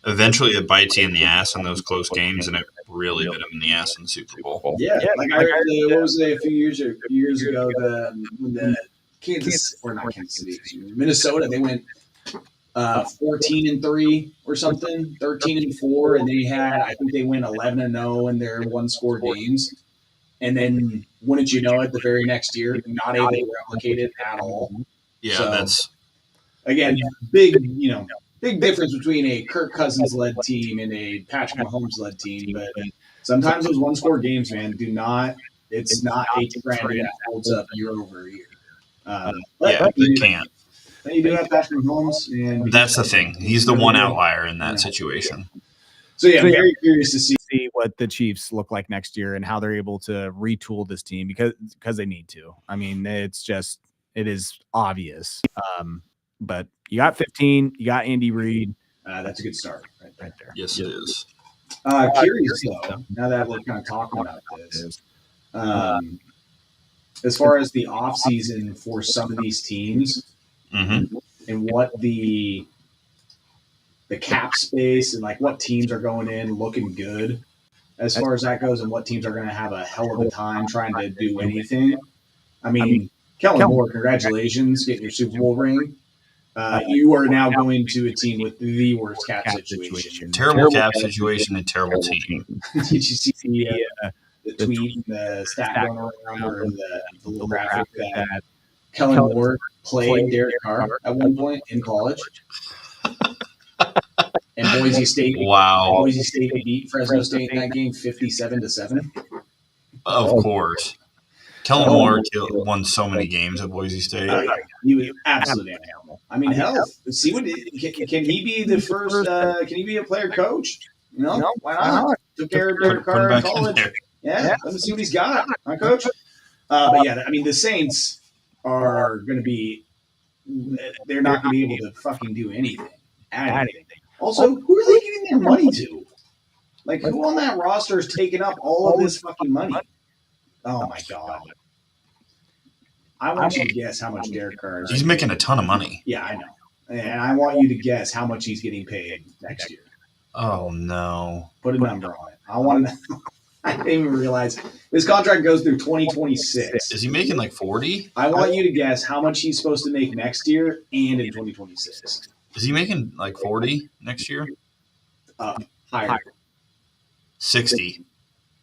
Eventually, it bites you in the ass in those close games, and it really bit them in the ass in the Super Bowl. Yeah, like I heard, what was it, a few years ago, when the Minnesota, they went 14-3 or something, 13-4, and I think they went 11-0 in their one-score games. And then, wouldn't you know it, the very next year, not able to replicate it at all. Yeah, so, that's again big difference between a Kirk Cousins-led team and a Patrick Mahomes-led team. But sometimes those one-score games, man, it's not a trend that holds up year over year. They can't. Then you do have Patrick Mahomes, and that's the thing. He's the one outlier in that situation. So I'm very curious to see what the Chiefs look like next year and how they're able to retool this team because they need to. I mean, it is obvious. But you got 15, you got Andy Reid. That's a good start right there. Yes, it is. Curious though, now that we're kind of talking about this, as far as the offseason for some of these teams, mm-hmm. and what the cap space and like what teams are going in looking good as far as that goes, and what teams are going to have a hell of a time trying to do anything. I mean, Kellen Moore, congratulations, getting your Super Bowl ring. You are now going to a team with the worst cap situation. Terrible cap situation and terrible team. Did you see the tweet, the stat going around, or the little graphic that Kellen Moore played Derek Carr at one point in college? And Boise State beat Fresno State in that game 57-7. Of course. Kellen Moore won so many games at Boise State. He was absolutely animal. I mean, hell, see what can he be the first? Can he be a player coach? You know, why not? Took care of Derek Carr in college. Yeah, let me see what he's got, huh, coach? But yeah, I mean, the Saints are going to be. They're not going to be able to fucking do anything. Also, who are they getting their money to? Like, who on that roster is taking up all of this fucking money? Oh my god! I want you to guess how much Derek Carr is. He's making a ton of money. Yeah, I know. And I want you to guess how much he's getting paid next year. Oh, no. Put a number on it. I want to know. I didn't even realize this contract goes through 2026. Is he making like 40? I want you to guess how much he's supposed to make next year and in 2026. Is he making like 40 next year? Higher. 60.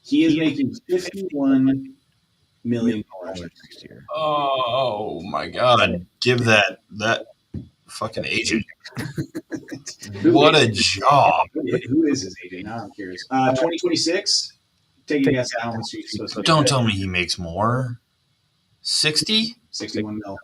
He is making $51 million next year. Oh my god! Give that fucking agent. What a job! Who is his agent? Now I'm curious. 2026. Take a guess how much he's supposed to. Don't tell me he makes more. 60? 61 mil.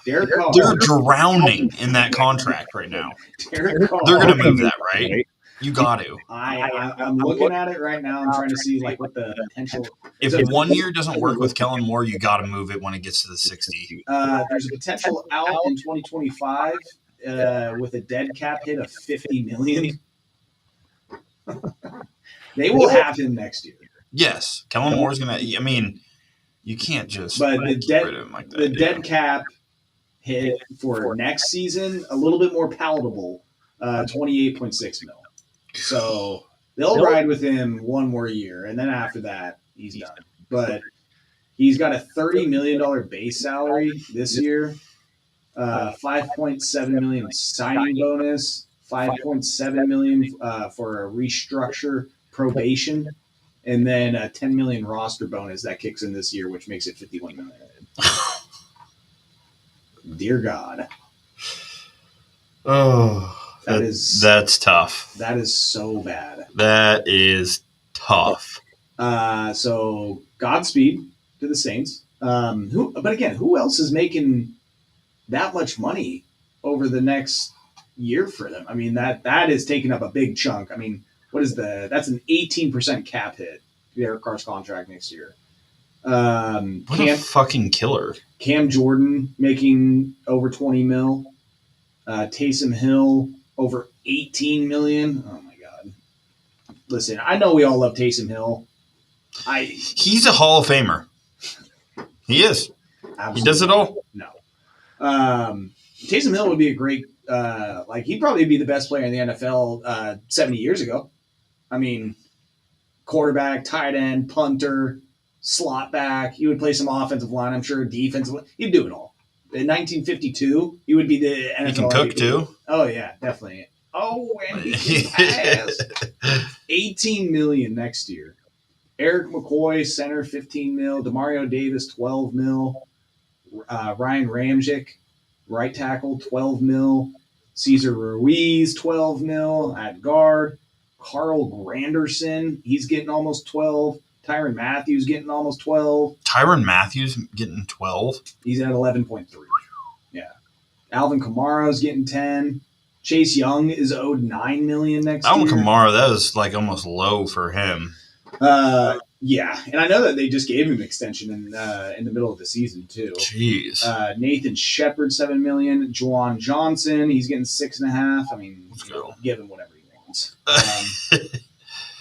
Derek Carr. They're drowning in that contract right now. Derek Carr. They're going to move that, right? You got to. I'm looking at it right now. I'm trying to see like what the potential. If 1 year doesn't work with Kellen Moore, you got to move it when it gets to the 60. There's a potential out in 2025 with a dead cap hit of $50 million. They will have him next year. Yes, Kellen Moore's going to. I mean, you can't just. But the get rid of him like that, dead cap hit for next season a little bit more palatable, 28.6 mil. So they'll ride with him one more year, and then after that, he's done. But he's got a $30 million base salary this year, $5.7 million signing bonus, $5.7 million for a restructure probation, and then a $10 million roster bonus that kicks in this year, which makes it $51 million. Dear God. Oh. That's tough. That is so bad. That is tough. So Godspeed to the Saints. But again, who else is making that much money over the next year for them? I mean, that is taking up a big chunk. I mean, that's an 18% cap hit. Derek Carr's contract next year. What a fucking killer. Cam Jordan making over 20 mil. Taysom Hill over 18 million. Oh my God. Listen, I know we all love Taysom Hill. He's a Hall of Famer. He is. Absolutely. He does it all. No. Taysom Hill would be a great, he'd probably be the best player in the NFL 70 years ago. I mean, quarterback, tight end, punter, slot back. He would play some offensive line, I'm sure, defensive line. He'd do it all. In 1952, he would be the NFL. He can cook, too. Oh, yeah, definitely. Oh, and he can pass. $18 million next year. Eric McCoy, center, 15 mil. Demario Davis, 12 mil. Ryan Ramczyk, right tackle, 12 mil. Cesar Ruiz, 12 mil at guard. Carl Granderson, he's getting almost 12. Tyrann Mathieu getting almost 12. Tyrann Mathieu getting 12? He's at 11.3. Yeah. Alvin Kamara's getting 10. Chase Young is owed $9 million next year. Alvin Kamara, that was like almost low for him. Yeah, and I know that they just gave him an extension in the middle of the season too. Jeez. Nathan Shepard, $7 million. Juwan Johnson, he's getting 6.5. I mean, give him whatever he wants.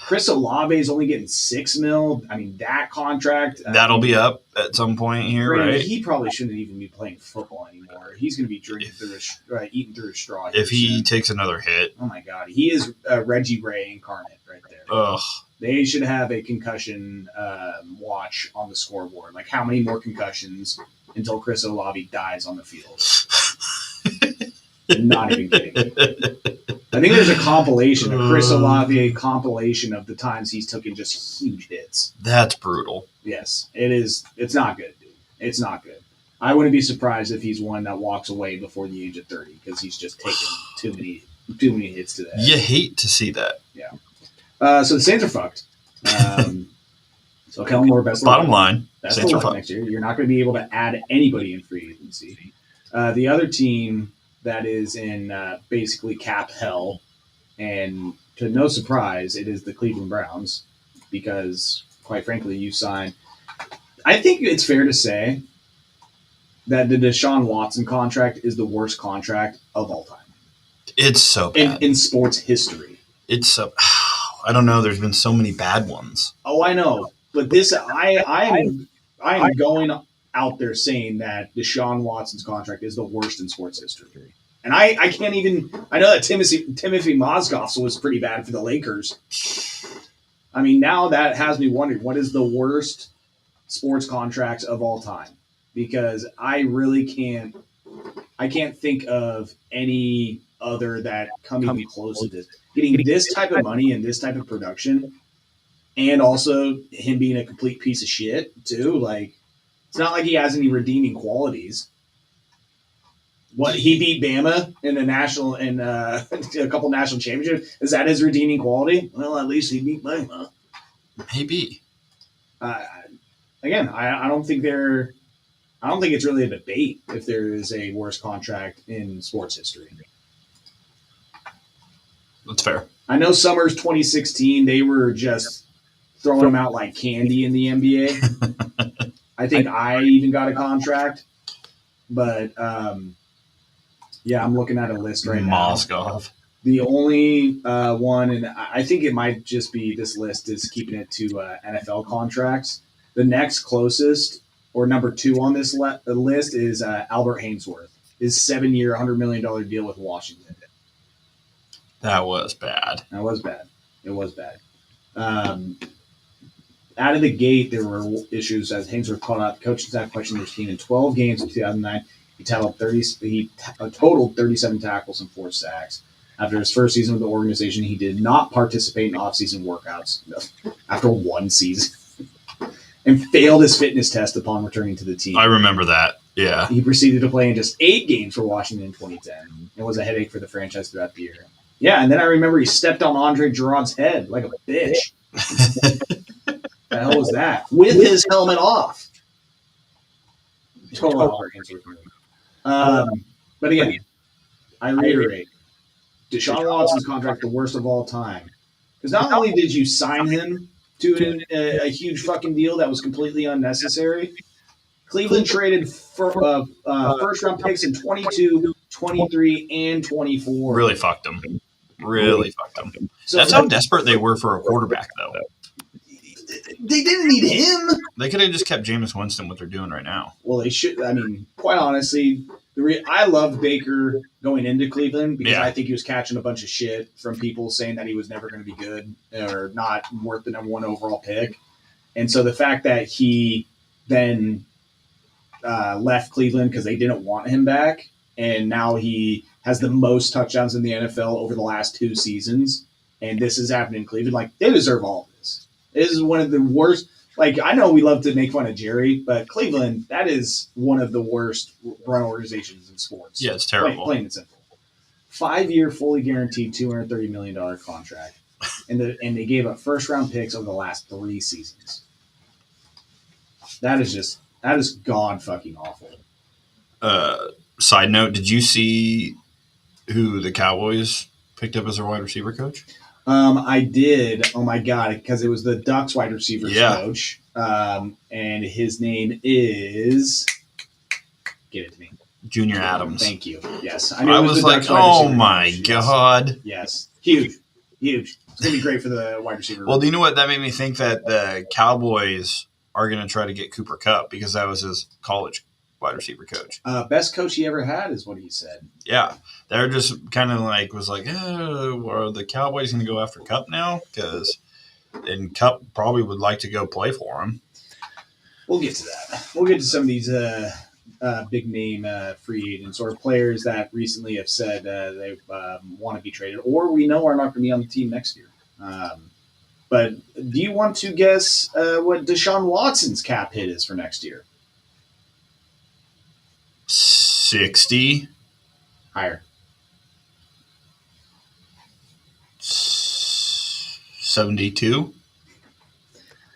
Chris Olave is only getting $6 million. I mean, that contract that'll be up at some point here, right? He probably shouldn't even be playing football anymore. He's going to be eating through a straw. If he takes another hit, oh my God, he is Reggie Ray incarnate right there. Ugh. They should have a concussion watch on the scoreboard. Like how many more concussions until Chris Olave dies on the field? Not even kidding. I think there's a compilation, a Chris Olave compilation of the times he's taken just huge hits. That's brutal. Yes, it is. It's not good, dude. It's not good. I wouldn't be surprised if he's one that walks away before the age of 30 because he's just taken too many hits to the head. You hate to see that. Yeah. So the Saints are fucked. So Kellen Moore, best bottom line, that's the luck next year. You're not going to be able to add anybody in free agency. The other team that is in basically cap hell, and to no surprise, it is the Cleveland Browns because, quite frankly, you signed. I think it's fair to say that the Deshaun Watson contract is the worst contract of all time. It's so bad. In sports history. It's so. I don't know. There's been so many bad ones. Oh, I know. But this, I am going out there saying that Deshaun Watson's contract is the worst in sports history. And I can't even – I know that Timothy Mozgov was pretty bad for the Lakers. I mean, now that has me wondering what is the worst sports contract of all time? Because I really can't – I can't think of any other that come even close to this. Getting this type of money and this type of production, and also him being a complete piece of shit too. Like, it's not like he has any redeeming qualities. What, he beat Bama in a national a couple national championships? Is that his redeeming quality? Well, at least he beat Bama. Maybe. Again, I don't think they're I don't think it's really a debate if there is a worst contract in sports history. That's fair. I know Summers 2016, they were just throwing him out like candy in the NBA. I think I even got a contract. But, yeah, I'm looking at a list right now. Moskov. The only one, and I think it might just be this list is keeping it to NFL contracts. The next closest, or number 2 on this list, is Albert Hainsworth. His 7-year, $100 million deal with Washington. That was bad. That was bad. It was bad. Out of the gate, there were issues as Hainsworth called out the coaching staff questioned his team in 12 games in 2009. He totaled 37 tackles and 4 sacks. After his first season with the organization, he did not participate in off-season workouts after 1 season and failed his fitness test upon returning to the team. I remember that. Yeah. He proceeded to play in just 8 games for Washington in 2010 and was a headache for the franchise throughout the year. Yeah, and then I remember he stepped on Andre Giroud's head like a bitch. The hell was that? With his helmet off. Total Albert Hainsworth. But again, I reiterate, Deshaun Watson's contract the worst of all time. Because not only did you sign him to a huge fucking deal that was completely unnecessary, Cleveland traded for first-round picks in 22, 23, and 24. Really fucked them. So that's how desperate they were for a quarterback, though. They didn't need him. They could have just kept Jameis Winston what they're doing right now. Well, they should. I mean, quite honestly, I loved Baker going into Cleveland because I think he was catching a bunch of shit from people saying that he was never going to be good or not worth the number 1 overall pick. And so the fact that he then left Cleveland because they didn't want him back, and now he has the most touchdowns in the NFL over the last 2 seasons, and this is happening in Cleveland. Like, they deserve all of this. This is one of the worst. Like, I know we love to make fun of Jerry, but Cleveland, that is one of the worst run organizations in sports. Yeah, it's terrible. Plain and simple. 5-year, fully guaranteed, $230 million contract, and they gave up first-round picks over the last 3 seasons. That is gone fucking awful. Side note, did you see who the Cowboys picked up as their wide receiver coach? I did. Oh my god, because it was the Ducks wide receivers coach, and his name is. Get it to me. Junior Adams. Thank you. Yes, I was like, oh my god. Yes, huge. It's gonna be great for the wide receiver. Well, do you know what that made me think? That the Cowboys are going to try to get Cooper Kupp because that was his college wide receiver coach. Best coach he ever had is what he said. Yeah. They're just kind of like, are the Cowboys going to go after Kupp now? And Kupp probably would like to go play for him. We'll get to that. We'll get to some of these big name free agents or players that recently have said they want to be traded or we know are not going to be on the team next year. But do you want to guess what Deshaun Watson's cap hit is for next year? 60. Higher. 72.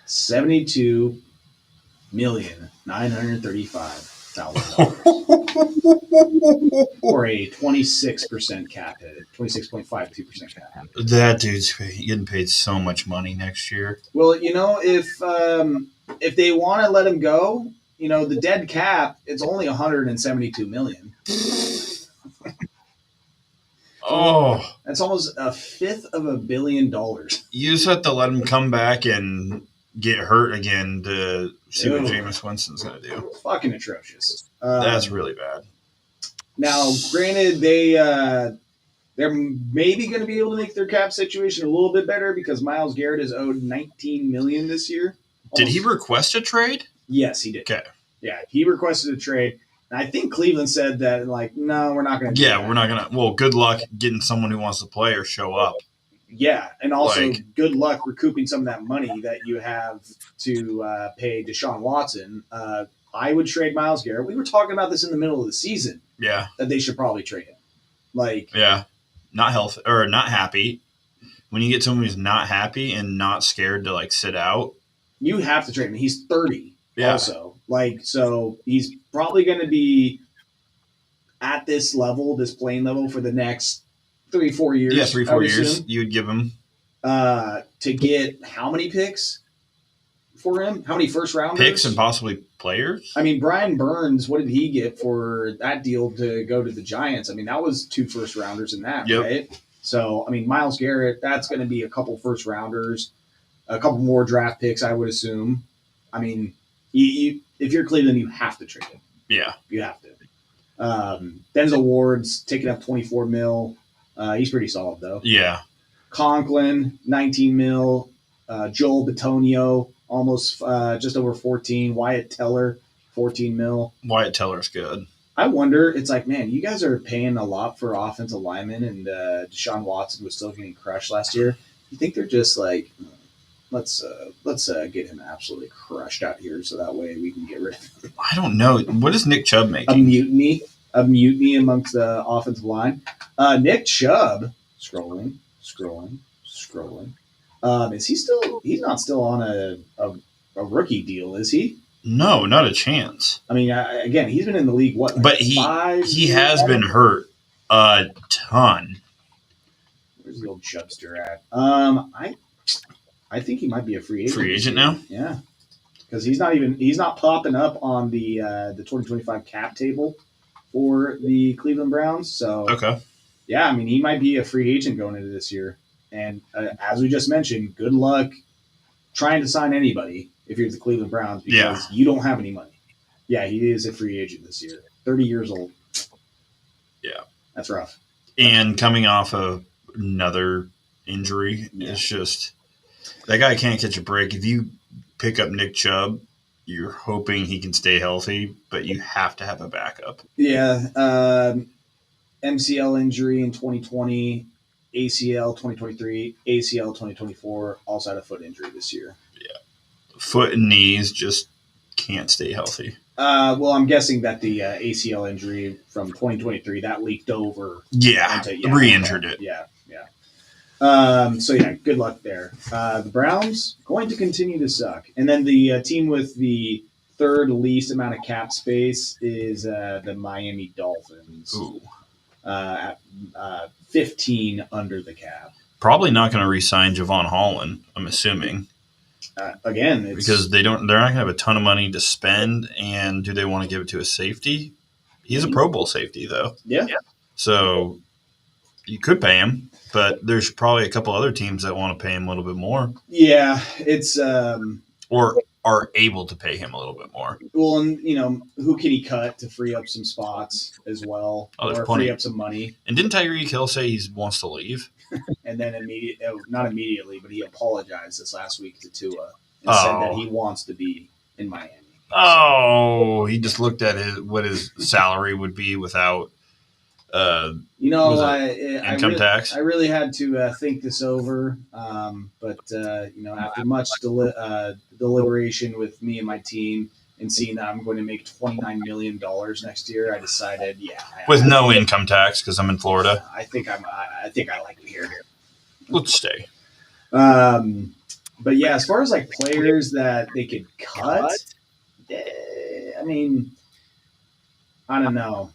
$72,935,000 or a 26% cap hit, 26.52% cap hit. That dude's getting paid so much money next year. Well, if they want to let him go, the dead cap, it's only $172 million. Oh, that's almost $500 million. You just have to let him come back and get hurt again to see what Jameis Winston's going to do. Fucking atrocious. That's really bad. Now, granted, they're maybe going to be able to make their cap situation a little bit better because Myles Garrett is owed $19 million this year. Did he request a trade? Yes, he did. Okay. Yeah, he requested a trade. And I think Cleveland said that, no, we're not going to do that. We're not going to. Well, good luck getting someone who wants to play or show up. Yeah, and also good luck recouping some of that money that you have to pay Deshaun Watson. I would trade Myles Garrett. We were talking about this in the middle of the season. Yeah. That they should probably trade him. Not healthy or not happy. When you get someone who's not happy and not scared to sit out. You have to trade him. He's 30 also. So he's probably going to be at this level, this playing level, for the next 3-4 years. Yeah, 3-4 years. You would give him to get how many picks for him? How many first rounders? Picks and possibly players. I mean, Brian Burns, what did he get for that deal to go to the Giants? I mean, that was 2 first rounders in that, right? So, I mean, Myles Garrett, that's going to be a couple first rounders, a couple more draft picks, I would assume. I mean, if you're Cleveland, you have to trade him. Yeah. You have to. Denzel Ward's taking up $24 million. He's pretty solid, though. Yeah. Conklin, $19 million. Joel Bitonio, almost just over 14. Wyatt Teller, $14 million. Wyatt Teller's good. I wonder, it's like, man, you guys are paying a lot for offensive linemen, and Deshaun Watson was still getting crushed last year. You think they're just like, let's get him absolutely crushed out here so that way we can get rid of him? I don't know. What is Nick Chubb making? A mutiny amongst the offensive line. Nick Chubb, scrolling. Is he still? He's not still on a rookie deal, is he? No, not a chance. I mean, again, he's been in the league but he has been hurt a ton. Where's the old Chubster at? I think he might be a free agent. Free agent now? Yeah, because he's not popping up on the 2025 cap table for the Cleveland Browns. So okay, yeah, I mean, he might be a free agent going into this year. And as we just mentioned, good luck trying to sign anybody if you're the Cleveland Browns because you don't have any money. Yeah, he is a free agent this year. 30 years old. Yeah. That's rough. And coming off of another injury, it's just that guy can't catch a break. If you pick up Nick Chubb, you're hoping he can stay healthy, but you have to have a backup. Yeah. MCL injury in 2020. ACL 2023, ACL 2024, also had a foot injury this year. Yeah. Foot and knees just can't stay healthy. Well, I'm guessing that the ACL injury from 2023, that leaked over. Yeah, re-injured it. Yeah. So, good luck there. The Browns going to continue to suck. And then the team with the third least amount of cap space is the Miami Dolphins. Ooh. At 15 under the cap. Probably not going to re-sign Javon Holland, I'm assuming. Again, because they're not going to have a ton of money to spend, and do they want to give it to a safety? He's a Pro Bowl safety, though. Yeah. So you could pay him, but there's probably a couple other teams that want to pay him a little bit more. Yeah, it's or are able to pay him a little bit more. Well, and who can he cut to free up some spots as well, or free up some money? And didn't Tyreek Hill say he wants to leave? And then not immediately, but he apologized this last week to Tua and said that he wants to be in Miami. Oh, he just looked at what his salary would be without income tax. I really had to think this over, but after much deliberation with me and my team, and seeing that I'm going to make $29 million next year, I decided, with no income tax because I'm in Florida. I think I like it here. Let's stay. But yeah, as far as like players that they could cut, I mean, I don't know.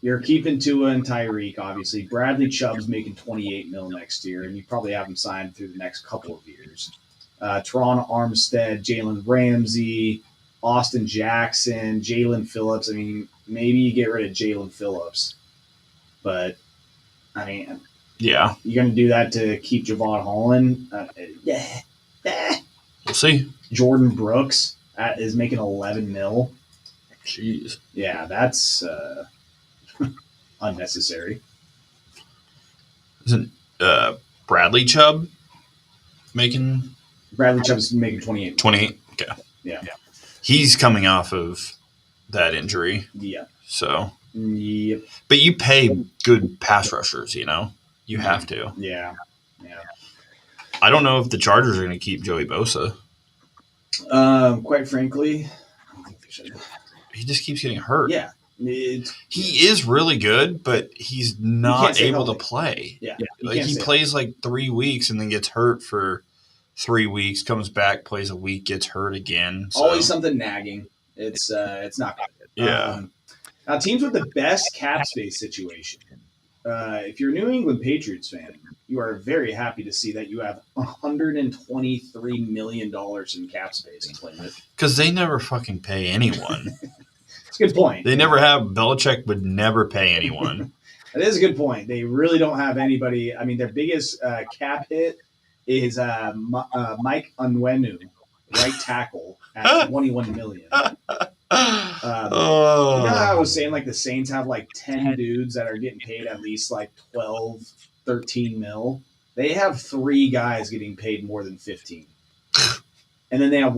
You're keeping Tua and Tyreek, obviously. Bradley Chubb's making $28 million next year, and you probably have him signed through the next couple of years. Teron Armstead, Jalen Ramsey, Austin Jackson, Jalen Phillips. I mean, maybe you get rid of Jalen Phillips, but I mean, you're going to do that to keep Javon Holland? We'll see. Jordan Brooks is making $11 million. Jeez. Yeah, that's unnecessary. Isn't Bradley Chubb making? Bradley Chubb's making 28. 28. Okay. Yeah. He's coming off of that injury. Yeah. So. Yep. But you pay good pass rushers, You have to. Yeah. I don't know if the Chargers are going to keep Joey Bosa. Quite frankly, I don't think they should. He just keeps getting hurt. Yeah. He is really good, but he's not able to play. Yeah. He plays like 3 weeks and then gets hurt for 3 weeks, comes back, plays a week, gets hurt again. So. Always something nagging. It's not good. Yeah. Now, teams with the best cap space situation. If you're a New England Patriots fan, you are very happy to see that you have $123 million in cap space to play with. Because they never fucking pay anyone. It's a good point. They never have. Belichick would never pay anyone. That is a good point. They really don't have anybody. I mean, their biggest cap hit is Mike Onwenu, right tackle, at $21 million. You know how I was saying, like, the Saints have like 10 dudes that are getting paid at least like 12, 13 mil. They have 3 guys getting paid more than 15. And then they have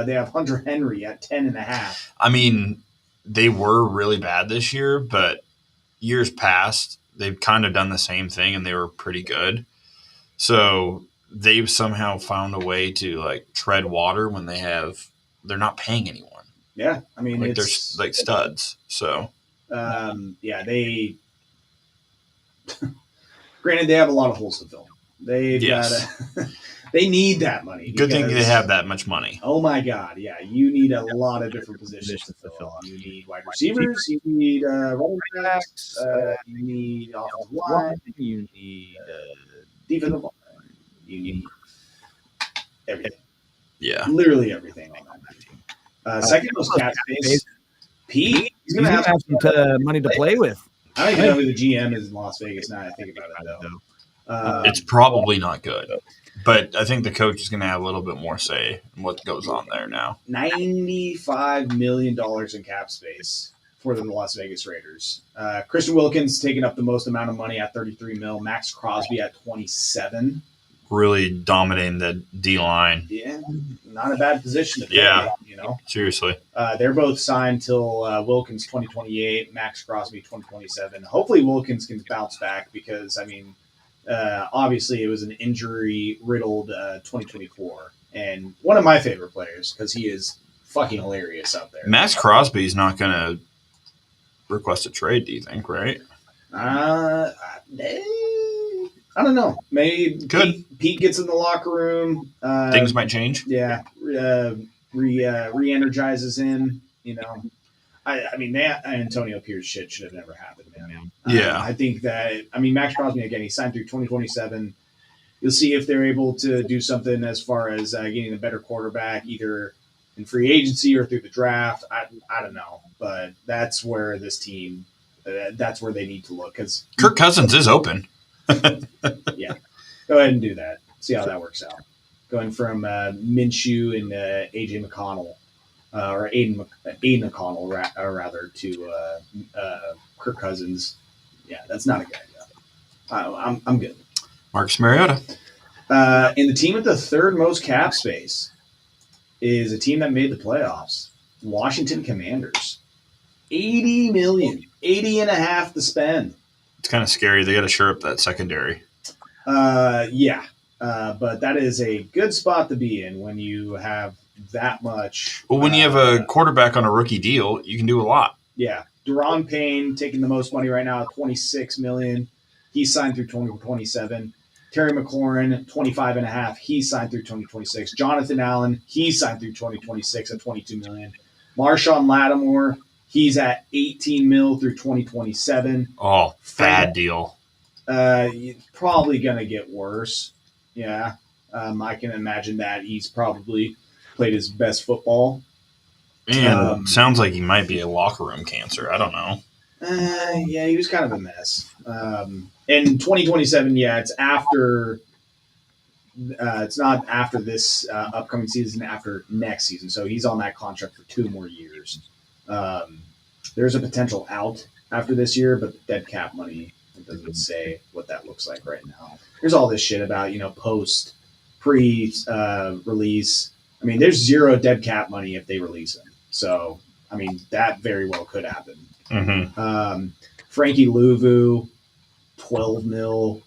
they have Hunter Henry at 10.5. I mean, they were really bad this year, but years past, they've kind of done the same thing and they were pretty good. So they've somehow found a way to like tread water when they're not paying anyone. Yeah, I mean, like they're like studs. So, they. Granted, they have a lot of holes to fill. They've got. They need that money. Good thing they have that much money. Oh my God! Yeah, you need a lot of different positions to fill. You need wide receivers. You need running backs. You need offensive line. You need defensive line. You need everything. Yeah, literally everything on that team. Second most cap space, Pete. He's gonna have some money to play with. I don't even know who the GM is in Las Vegas now. I think about it though. It's probably not good, but I think the coach is going to have a little bit more say in what goes on there now. $95 million in cap space for the Las Vegas Raiders. Christian Wilkins taking up the most amount of money at $33 million. Max Crosby at $27. Really dominating the D line. Yeah, not a bad position to play. Yeah, you know, seriously. They're both signed till Wilkins 2028, Max Crosby 2027. Hopefully, Wilkins can bounce back because I mean, obviously, it was an injury-riddled 2024, and one of my favorite players because he is fucking hilarious out there. Max Crosby's not going to request a trade. Do you think? Right? I don't know. Maybe Pete gets in the locker room. Things might change. Yeah, re-energizes him. You know, I mean, that Antonio Pierce shit should have never happened, man. Yeah, I think that. I mean, Max Crosby again. He signed through 2027. You'll see if they're able to do something as far as getting a better quarterback, either in free agency or through the draft. I don't know, but that's where this team. That's where they need to look because Kirk Cousins is open. Yeah, go ahead and do that. See how that works out. Going from Minshew and AJ McConnell, or Aiden McConnell, rather, to Kirk Cousins. Yeah, that's not a good idea. I'm good. Marcus Mariota. And the team with the third most cap space is a team that made the playoffs. Washington Commanders. $80 million, 80.5 to spend. It's kind of scary. They got to shore up that secondary. Yeah. But that is a good spot to be in when you have that much. Well, when you have a quarterback on a rookie deal, you can do a lot. Yeah. Deron Payne taking the most money right now at $26 million. He signed through 2027. Terry McLaurin, 25.5. He signed through 2026. Jonathan Allen, he signed through 2026 at $22 million. Marshawn Lattimore, he's at $18 million through 2027. Oh, bad deal. Probably going to get worse. Yeah. I can imagine that he's probably played his best football. And sounds like he might be a locker room cancer. I don't know. Yeah, he was kind of a mess. In 2027, yeah, it's after. It's not after this upcoming season, after next season. So he's on that contract for 2 more years. There's a potential out after this year, but dead cap money, it doesn't say what that looks like right now. There's all this shit about, post, pre-release. I mean, there's 0 dead cap money if they release him. So, I mean, that very well could happen. Mm-hmm. Frankie Louvu, $12 million.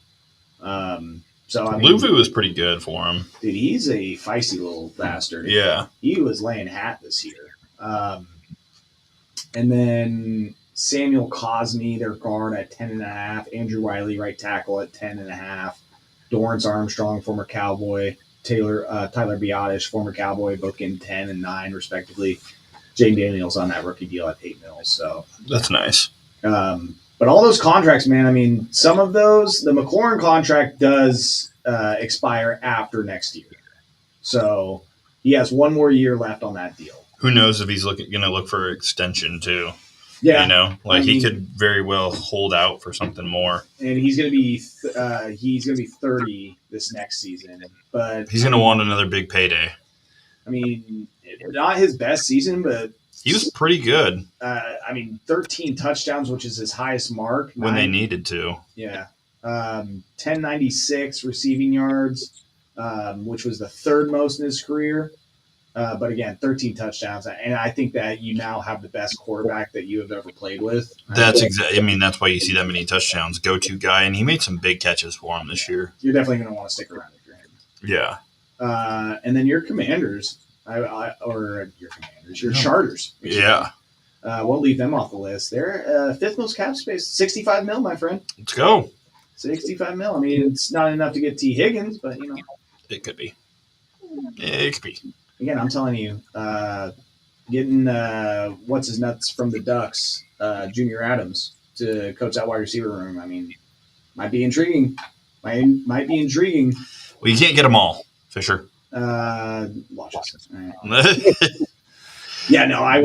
So I mean, Louvu was pretty good for him. Dude, he's a feisty little bastard. Yeah. He was laying hat this year. And then Samuel Cosme, their guard, at 10.5. Andrew Wiley, right tackle, at 10.5. Dorrance Armstrong, former Cowboy. Tyler Biotish, former Cowboy, both getting 10 and 9, respectively. Jay Daniels on that rookie deal at $8 million. So that's nice. But all those contracts, man, I mean, some of those, the McLaurin contract does expire after next year. So he has one more year left on that deal. Who knows if he's going to look for an extension too? Yeah, you know, like he could very well hold out for something more. And he's going to be 30 this next season, but he's going to want another big payday. I mean, not his best season, but he was pretty good. 13 touchdowns, which is his highest mark when they needed to. Yeah, 1096 receiving yards, which was the third most in his career. But again, 13 touchdowns, and I think that you now have the best quarterback that you have ever played with. That's exactly. I mean, that's why you see that many touchdowns. Go-to guy, and he made some big catches for him this year. You're definitely going to want to stick around if you're him. Yeah. And then your Commanders, your Chargers. Yeah. We'll leave them off the list. They're fifth most cap space, $65 million, my friend. Let's go. $65 million. I mean, it's not enough to get T. Higgins, but it could be. It could be. Again, I'm telling you, getting what's his nuts from the Ducks, Junior Adams, to coach that wide receiver room. I mean, might be intriguing. Might be intriguing. Well, you can't get them all, Fisher. Watch us. Yeah, no, I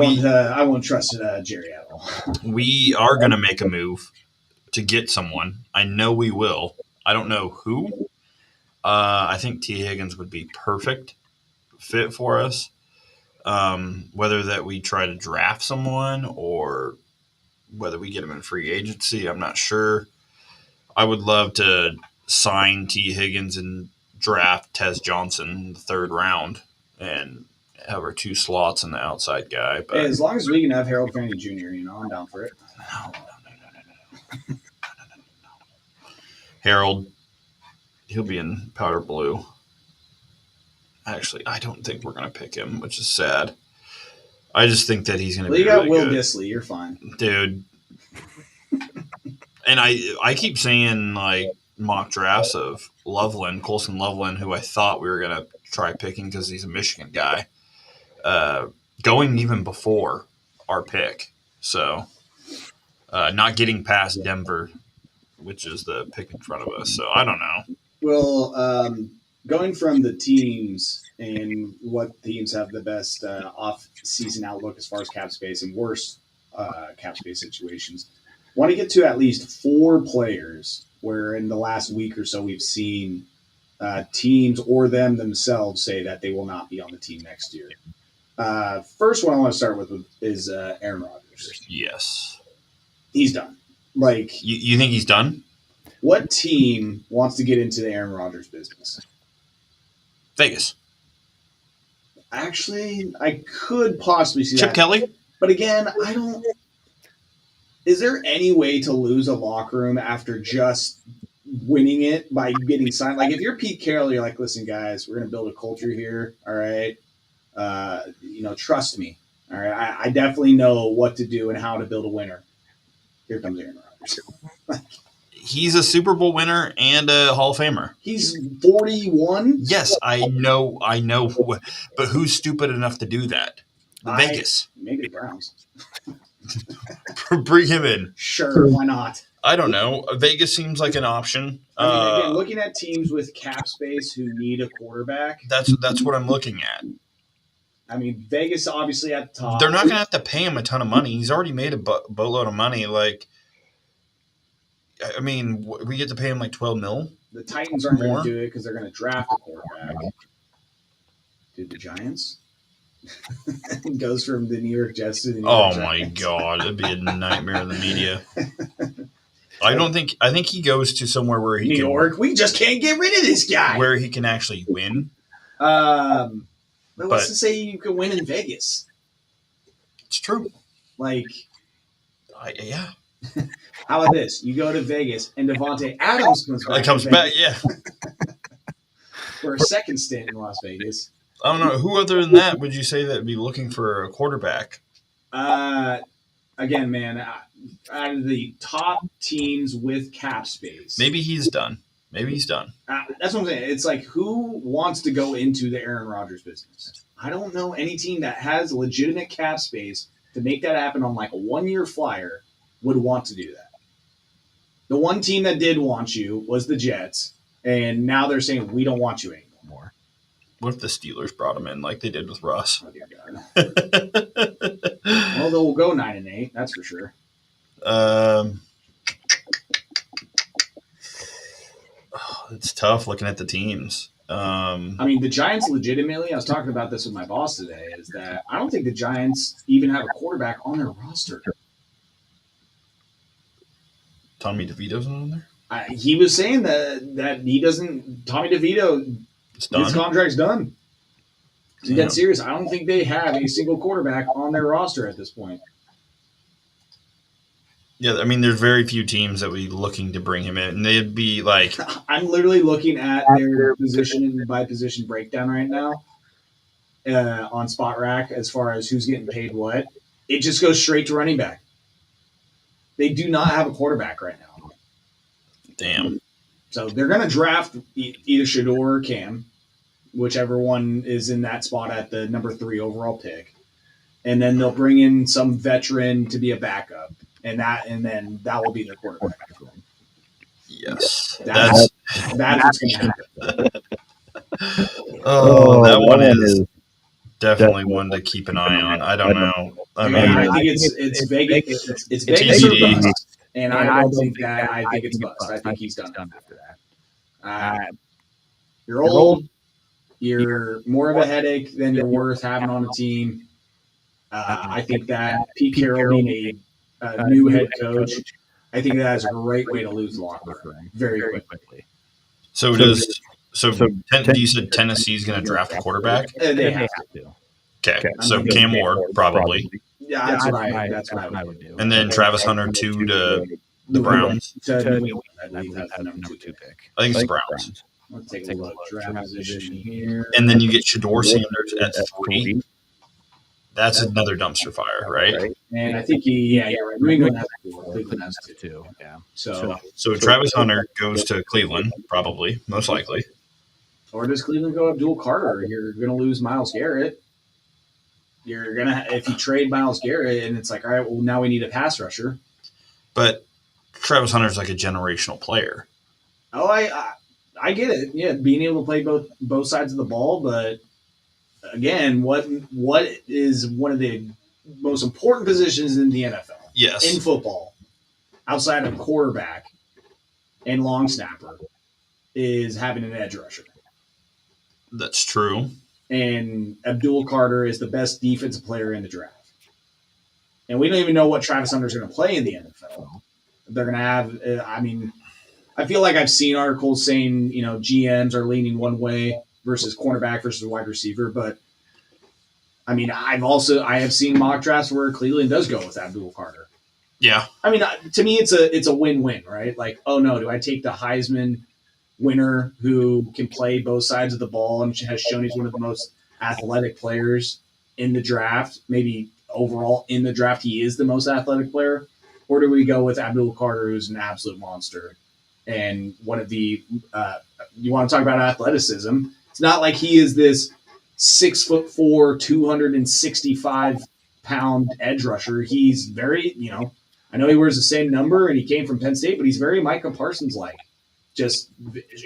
won't trust Jerry at all. We are going to make a move to get someone. I know we will. I don't know who. I think T. Higgins would be perfect fit for us. Whether that we try to draft someone or whether we get him in free agency, I'm not sure. I would love to sign T. Higgins and draft Tez Johnson in the third round and have our two slots and the outside guy. But hey, as long as we can have Harold Fanning Jr., I'm down for it. No. Harold, he'll be in powder blue. Actually, I don't think we're going to pick him, which is sad. I just think that he's going to be really good. You got Will Disley. You're fine. Dude. And I keep saying, like, mock drafts of Colson Loveland, who I thought we were going to try picking because he's a Michigan guy, going even before our pick. So, not getting past Denver, which is the pick in front of us. So, I don't know. Well, going from the teams and what teams have the best off-season outlook as far as cap space and worse cap space situations, want to get to at least 4 players where in the last week or so we've seen teams or them themselves say that they will not be on the team next year. First one I want to start with is Aaron Rodgers. Yes. He's done. Like, you think he's done? What team wants to get into the Aaron Rodgers business? Vegas. Actually, I could possibly see Chip Kelly. But again, I don't. Is there any way to lose a locker room after just winning it by getting signed? Like, if you're Pete Carroll, you're like, listen, guys, we're going to build a culture here. All right. Trust me. All right. I definitely know what to do and how to build a winner. Here comes Aaron Rodgers. He's a Super Bowl winner and a Hall of Famer. He's 41? Yes, I know. But who's stupid enough to do that? Vegas. Maybe the Browns. Bring him in. Sure, why not? I don't know. Vegas seems like an option. Again, looking at teams with cap space who need a quarterback. That's what I'm looking at. I mean, Vegas obviously at the top. They're not going to have to pay him a ton of money. He's already made a boatload of money. Like, I mean, we get to pay him like $12 million. The Titans aren't going to do it because they're going to draft a quarterback. Dude, the Giants? Goes from the New York Jets to the New York Giants. My God. It'd be a nightmare in the media. I think he goes to somewhere where he New York, we just can't get rid of this guy. Where he can actually win. But what's to say you can win in Vegas? It's true. Like, yeah. How about this? You go to Vegas and Devontae Adams comes back. Yeah. For a second stint in Las Vegas. I don't know. Who other than that would you say that would be looking for a quarterback? Again, man, out of the top teams with cap space. Maybe he's done. Maybe he's done. That's what I'm saying. It's like, who wants to go into the Aaron Rodgers business? I don't know any team that has legitimate cap space to make that happen on like a 1-year flyer would want to do that. The one team that did want you was the Jets, and now they're saying, we don't want you anymore. What if the Steelers brought him in like they did with Russ? Oh, dear God. Well, they'll go 9-8, that's for sure. It's tough looking at the teams. I mean, the Giants legitimately, I was talking about this with my boss today, is that I don't think the Giants even have a quarterback on their roster. Tommy DeVito's not on there? He was saying that he doesn't – Tommy DeVito, his contract's done. To get serious, I don't think they have a single quarterback on their roster at this point. Yeah, I mean, there's very few teams that would be looking to bring him in. And they'd be like – I'm literally looking at their position by position breakdown right now on Spot Rack as far as who's getting paid what. It just goes straight to running back. They do not have a quarterback right now. Damn. So they're going to draft either Shador or Cam, whichever one is in that spot at the number 3 overall pick. And then they'll bring in some veteran to be a backup. And then that will be their quarterback. Yes. That's what's going to happen. That one is definitely one to keep an eye on. I don't know. I mean, I think it's Vegas. It's Vegas or bust. And I don't think that. I think it's bust. I think he's done after that. You're old. You're more of a headache than you're worth having on a team. I think that Pete Carroll being a new head coach, I think that is a great way to lose the locker room very quickly. So you said Tennessee's going to draft a quarterback? They have to. Okay, so Cam Ward probably. Yeah, that's what I would do. And then Travis Hunter to the Browns. I believe that's the number 2 pick. I think it's the Browns. Let's take a look. Draft position here. And then you get Shador Sanders at 3. That's another dumpster fire, right? And I think New England has 4. Cleveland has 2. Yeah. So Travis Hunter goes to Cleveland, probably, most likely. Or does Cleveland go Abdul Carter? You're going to lose Myles Garrett. You're going to, if you trade Myles Garrett and it's like, all right, well, now we need a pass rusher. But Travis Hunter's like a generational player. Oh, I get it. Yeah, being able to play both sides of the ball, but again, what is one of the most important positions in the NFL? Yes. In football, outside of quarterback and long snapper, is having an edge rusher. That's true. And Abdul Carter is the best defensive player in the draft. And we don't even know what Travis Hunter's going to play in the NFL. They're going to have, I feel like I've seen articles saying, GMs are leaning one way versus cornerback versus wide receiver. But, I have seen mock drafts where Cleveland does go with Abdul Carter. Yeah. To me, it's a win-win, right? Like, oh, no, do I take the Heisman winner who can play both sides of the ball and has shown he's one of the most athletic players in the draft? Maybe overall in the draft, he is the most athletic player. Or do we go with Abdul Carter, who's an absolute monster? And one of the you want to talk about athleticism. It's not like he is this 6'4", 265-pound edge rusher. He's very, I know he wears the same number and he came from Penn State, but he's very Micah Parsons-like. Just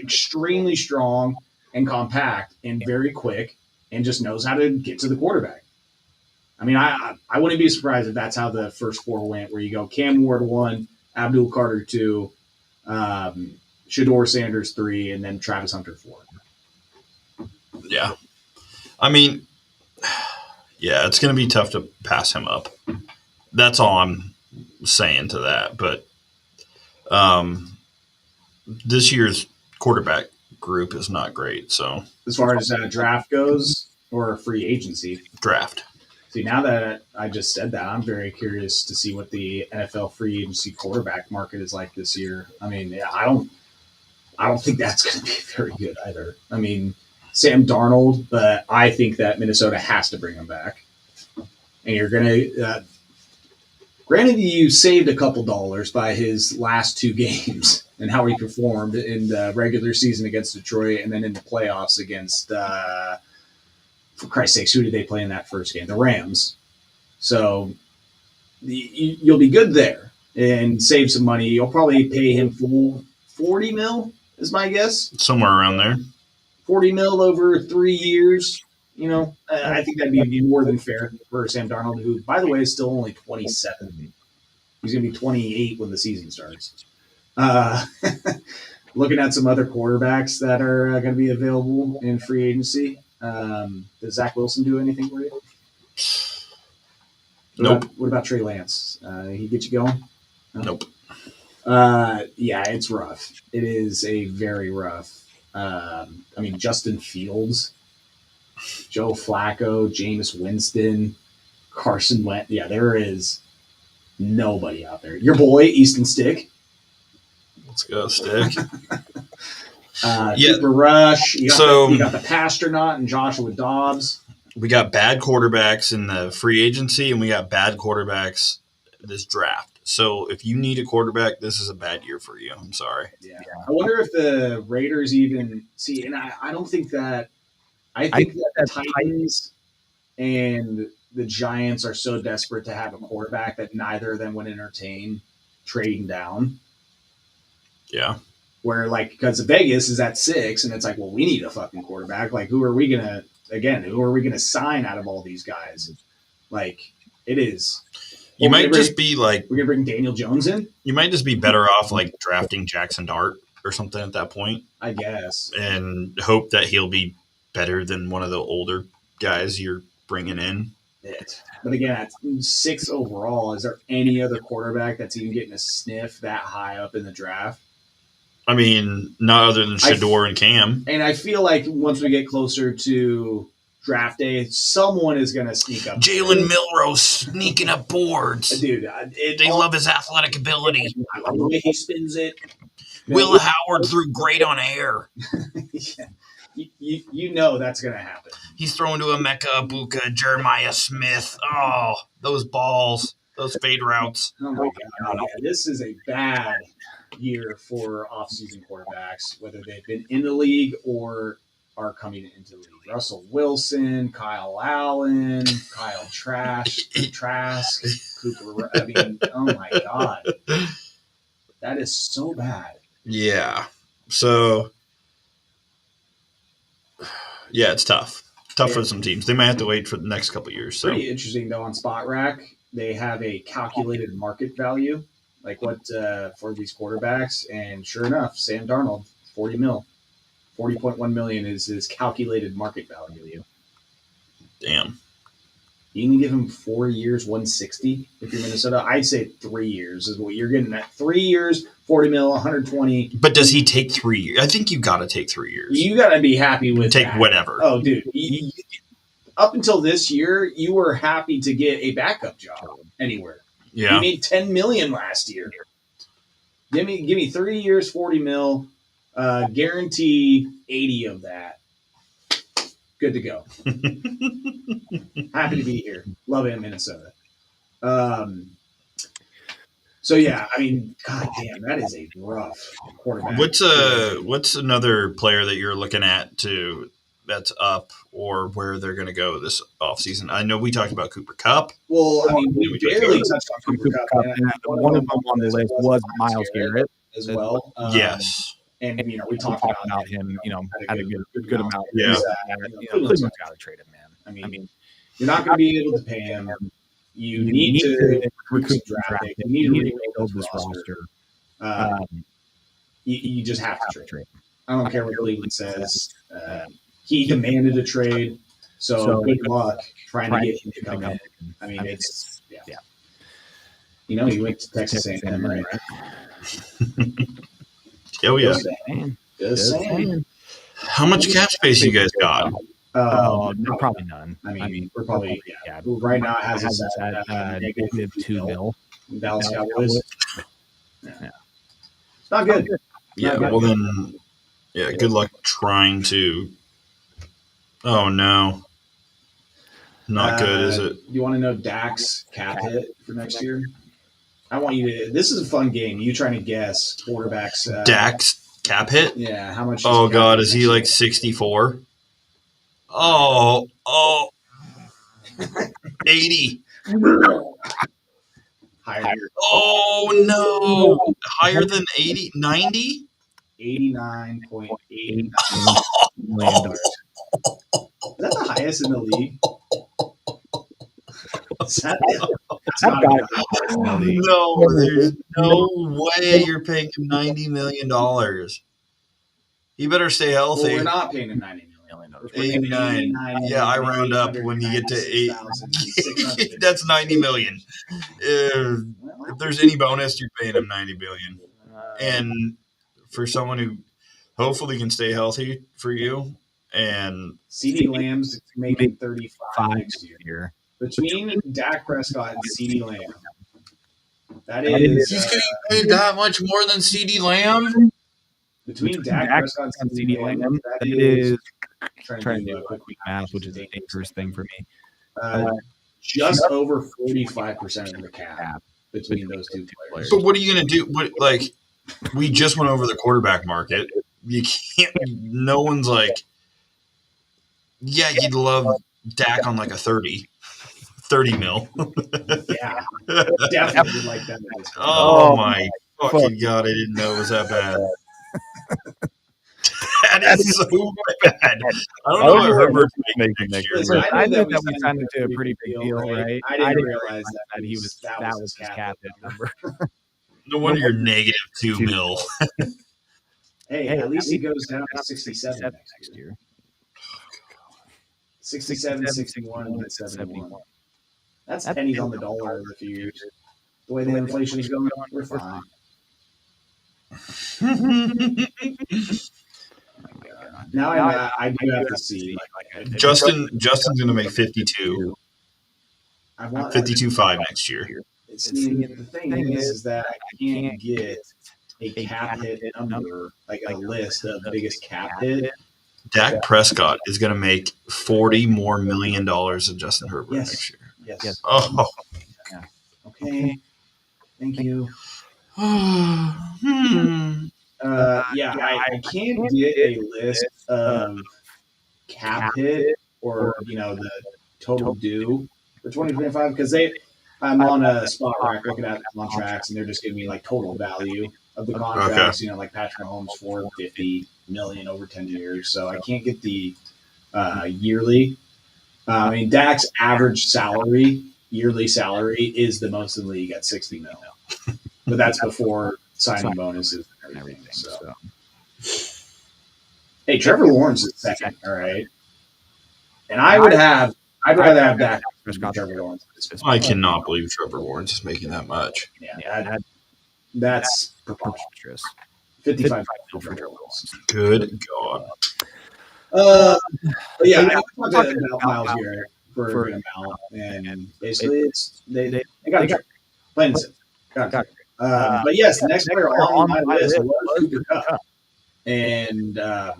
extremely strong and compact and very quick and just knows how to get to the quarterback. I wouldn't be surprised if that's how the first 4 went, where you go Cam Ward 1, Abdul Carter 2, Shador Sanders 3, and then Travis Hunter 4. Yeah. It's going to be tough to pass him up. That's all I'm saying to that. But this year's quarterback group is not great. So as far as draft goes or free agency? Draft. See, now that I just said that, I'm very curious to see what the NFL free agency quarterback market is like this year. I don't think that's going to be very good either. Sam Darnold, but I think that Minnesota has to bring him back. And you're going to granted, you saved a couple dollars by his last 2 games and how he performed in the regular season against Detroit, and then in the playoffs against, for Christ's sakes, who did they play in that first game? The Rams. So you'll be good there and save some money. You'll probably pay him full $40 million, is my guess. Somewhere around there. $40 million over 3 years. I think that'd be more than fair for Sam Darnold, who, by the way, is still only 27. He's going to be 28 when the season starts. Looking at some other quarterbacks that are going to be available in free agency. Does Zach Wilson do anything for you? Nope. What about Trey Lance? He get you going? No? Nope. Yeah, it's rough. It is a very rough. Justin Fields, Joe Flacco, Jameis Winston, Carson Wentz. Yeah, there is nobody out there. Your boy, Easton Stick. Let's go, Stick. Cooper Rush. You got the Pasternaut and Joshua Dobbs. We got bad quarterbacks in the free agency, and we got bad quarterbacks this draft. So if you need a quarterback, this is a bad year for you. I'm sorry. Yeah. I wonder if the Raiders even see, and I don't think that. I think that the Titans and the Giants are so desperate to have a quarterback that neither of them would entertain trading down. Yeah. Where, because Vegas is at 6, and it's like, well, we need a fucking quarterback. Who are we going to sign out of all these guys? It is. You might just be we're going to bring Daniel Jones in? You might just be better off, drafting Jackson Dart or something at that point. I guess. And hope that he'll be better than one of the older guys you're bringing in. But again, at 6 overall, is there any other quarterback that's even getting a sniff that high up in the draft? I mean, not other than Shador and Cam. And I feel like once we get closer to draft day, someone is going to sneak up. Jalen Milroe sneaking up boards. Dude, they love his athletic ability. I love the way he spins it. Will Howard threw great on air. Yeah. You know that's going to happen. He's throwing to Emeka Ibuka, Jeremiah Smith. Oh, those balls, those fade routes. Oh, my God. Yeah, this is a bad year for offseason quarterbacks, whether they've been in the league or are coming into the league. Russell Wilson, Kyle Allen, Kyle Trask, Cooper. Oh, my God. That is so bad. Yeah. So, yeah, it's tough. Tough for some teams. They might have to wait for the next couple of years. So. Pretty interesting, though, on Spot Rack. They have a calculated market value, for these quarterbacks. And sure enough, Sam Darnold, $40 million. $40.1 million is his calculated market value. Damn. You can give him 4 years, 160 if you're Minnesota. I'd say 3 years is what you're getting at. 3 years, 40 mil, 120. But does he take 3 years? I think you got to take 3 years. You got to be happy with take that. Whatever. Oh, dude. Up until this year, you were happy to get a backup job anywhere. Yeah. You made $10 million last year. Give me 3 years, 40 mil. Guarantee 80 of that. Good to go. Happy to be here. Love it in Minnesota. So yeah, god damn, that is a rough quarterback. What's another player that you're looking at that's up or where they're going to go this offseason? I know we talked about Cooper Kupp. Well, we barely touched on Cooper Kupp. One of them on the list was Myles Garrett as well. Yes. And we talked about him. Had a good amount. Yeah. Cleveland's got to trade him, man. You're not going to be able to pay him. You need to recoup draft pick. You need to rebuild this roster. You just have to trade him. I don't care what Cleveland says. He demanded a trade, so good luck trying to get him to come in. It's yeah. He went to Texas A&M, right? Oh yeah. Just saying. How much cap space you guys got? Probably none. We're probably right now it has us at negative $2 million. Dallas Cowboys. Yeah. It's not good. Yeah. Well then, yeah. Good luck trying to. Oh no. Not good, is it? You want to know Dak's cap hit for next year? I want you to. This is a fun game. You trying to guess quarterbacks. Dak's cap hit? Yeah, how much? Oh, God. Is he like 64? Oh. 80. Higher. Oh, no. Higher than 80? 90? $89.8 million. Is that the highest in the league? No, there's no way you're paying him $90 million. He better stay healthy. Well, we're not paying him $90 million. 89. Yeah, I round up when you get to 8. That's $90 million. If there's any bonus, you're paying him $90 million. And for someone who hopefully can stay healthy for you, and CeeDee Lamb's making 35 next year. Between Dak Prescott and CeeDee Lamb, he's getting paid that much more than CeeDee Lamb. Between Dak Prescott and CeeDee Lamb, that is trying to do a quick math, which is a dangerous thing for me. Just over 45% of the cap between those two players. But what are you going to do? We just went over the quarterback market. You can't. No one's like, yeah, you'd love Dak on like a 30 mil. Yeah, definitely would like that. Oh my fucking God! I didn't know it was that bad. That is so bad. I don't know what Herbert's making next year. I knew that we signed him to a pretty big deal, right? I didn't realize that that was his cap hit number. No wonder you're negative $2 million. Hey, at least he goes down to 67 next year. 67, 61, and 71. That's pennies on the dollar in a few years. The way the inflation is going, we're fine. Now I do have to see. Justin's going to make 52. 52.5 next year. The thing is that I can't get a cap hit number, like a list of the biggest cap hit. Dak Prescott is going to make $40 more million than Justin Herbert next year. Yes. Oh. Yeah. Okay. Thank you. I can't get a list of cap hit or the total due for 2025 because I'm on a spot rack looking at contracts and they're just giving me like total value of the contracts. Okay. Like Patrick Mahomes $450 million over 10 years. So I can't get the yearly. Dak's average yearly salary is the most in the league at $60 million, but that's before signing bonuses and everything. So, hey, Trevor Lawrence is second, all right, and I'd rather have Dak than Trevor Lawrence. I cannot believe Trevor Lawrence is making that much. Yeah, that's preposterous. 55 for Trevor Lawrence. Good God. But yeah, I talked about Myles Garrett for a good amount, and basically they got to plain and simple. But yes, the next player on my list was Cooper Kupp, and the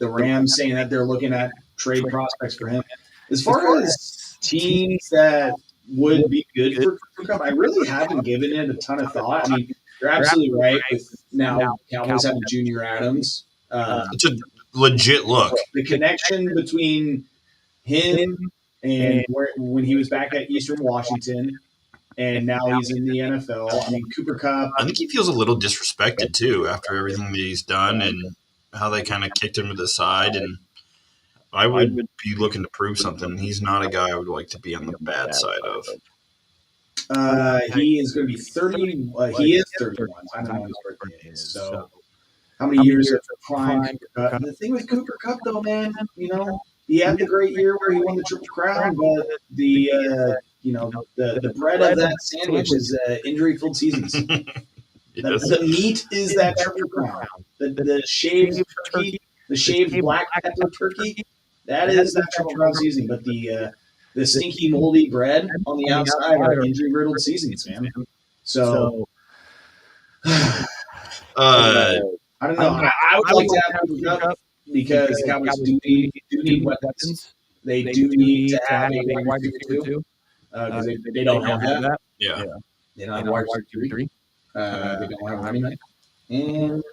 Rams saying that they're looking at trade prospects for him. As far as teams that would be good for Cooper Kupp, I really haven't given it a ton of thought. You're absolutely right with now Cowboys having Junior Adams. It's a legit look. The connection between him and when he was back at Eastern Washington, and now he's in the NFL. Cooper Kupp. I think he feels a little disrespected too after everything that he's done and how they kind of kicked him to the side. And I would be looking to prove something. He's not a guy I would like to be on the bad side of. He is going to be 30. He is 31. I don't know what his birthday is. So, how many years of prime? The thing with Cooper Kupp, though, man, he had the great year where he won the Triple Crown, but the bread of that sandwich is injury-filled seasons. The meat is that Triple Crown. The shaved turkey, the shaved black pepper turkey, that is that Triple Crown season. But the stinky, moldy bread on the outside are injury-riddled seasons, man. So, I don't know. I would like to have Cooper Kupp because the Cowboys do need weapons. They do need to have a wide receiver too because they don't have that. Yeah. They don't have a wide receiver 3. They don't have a running back. And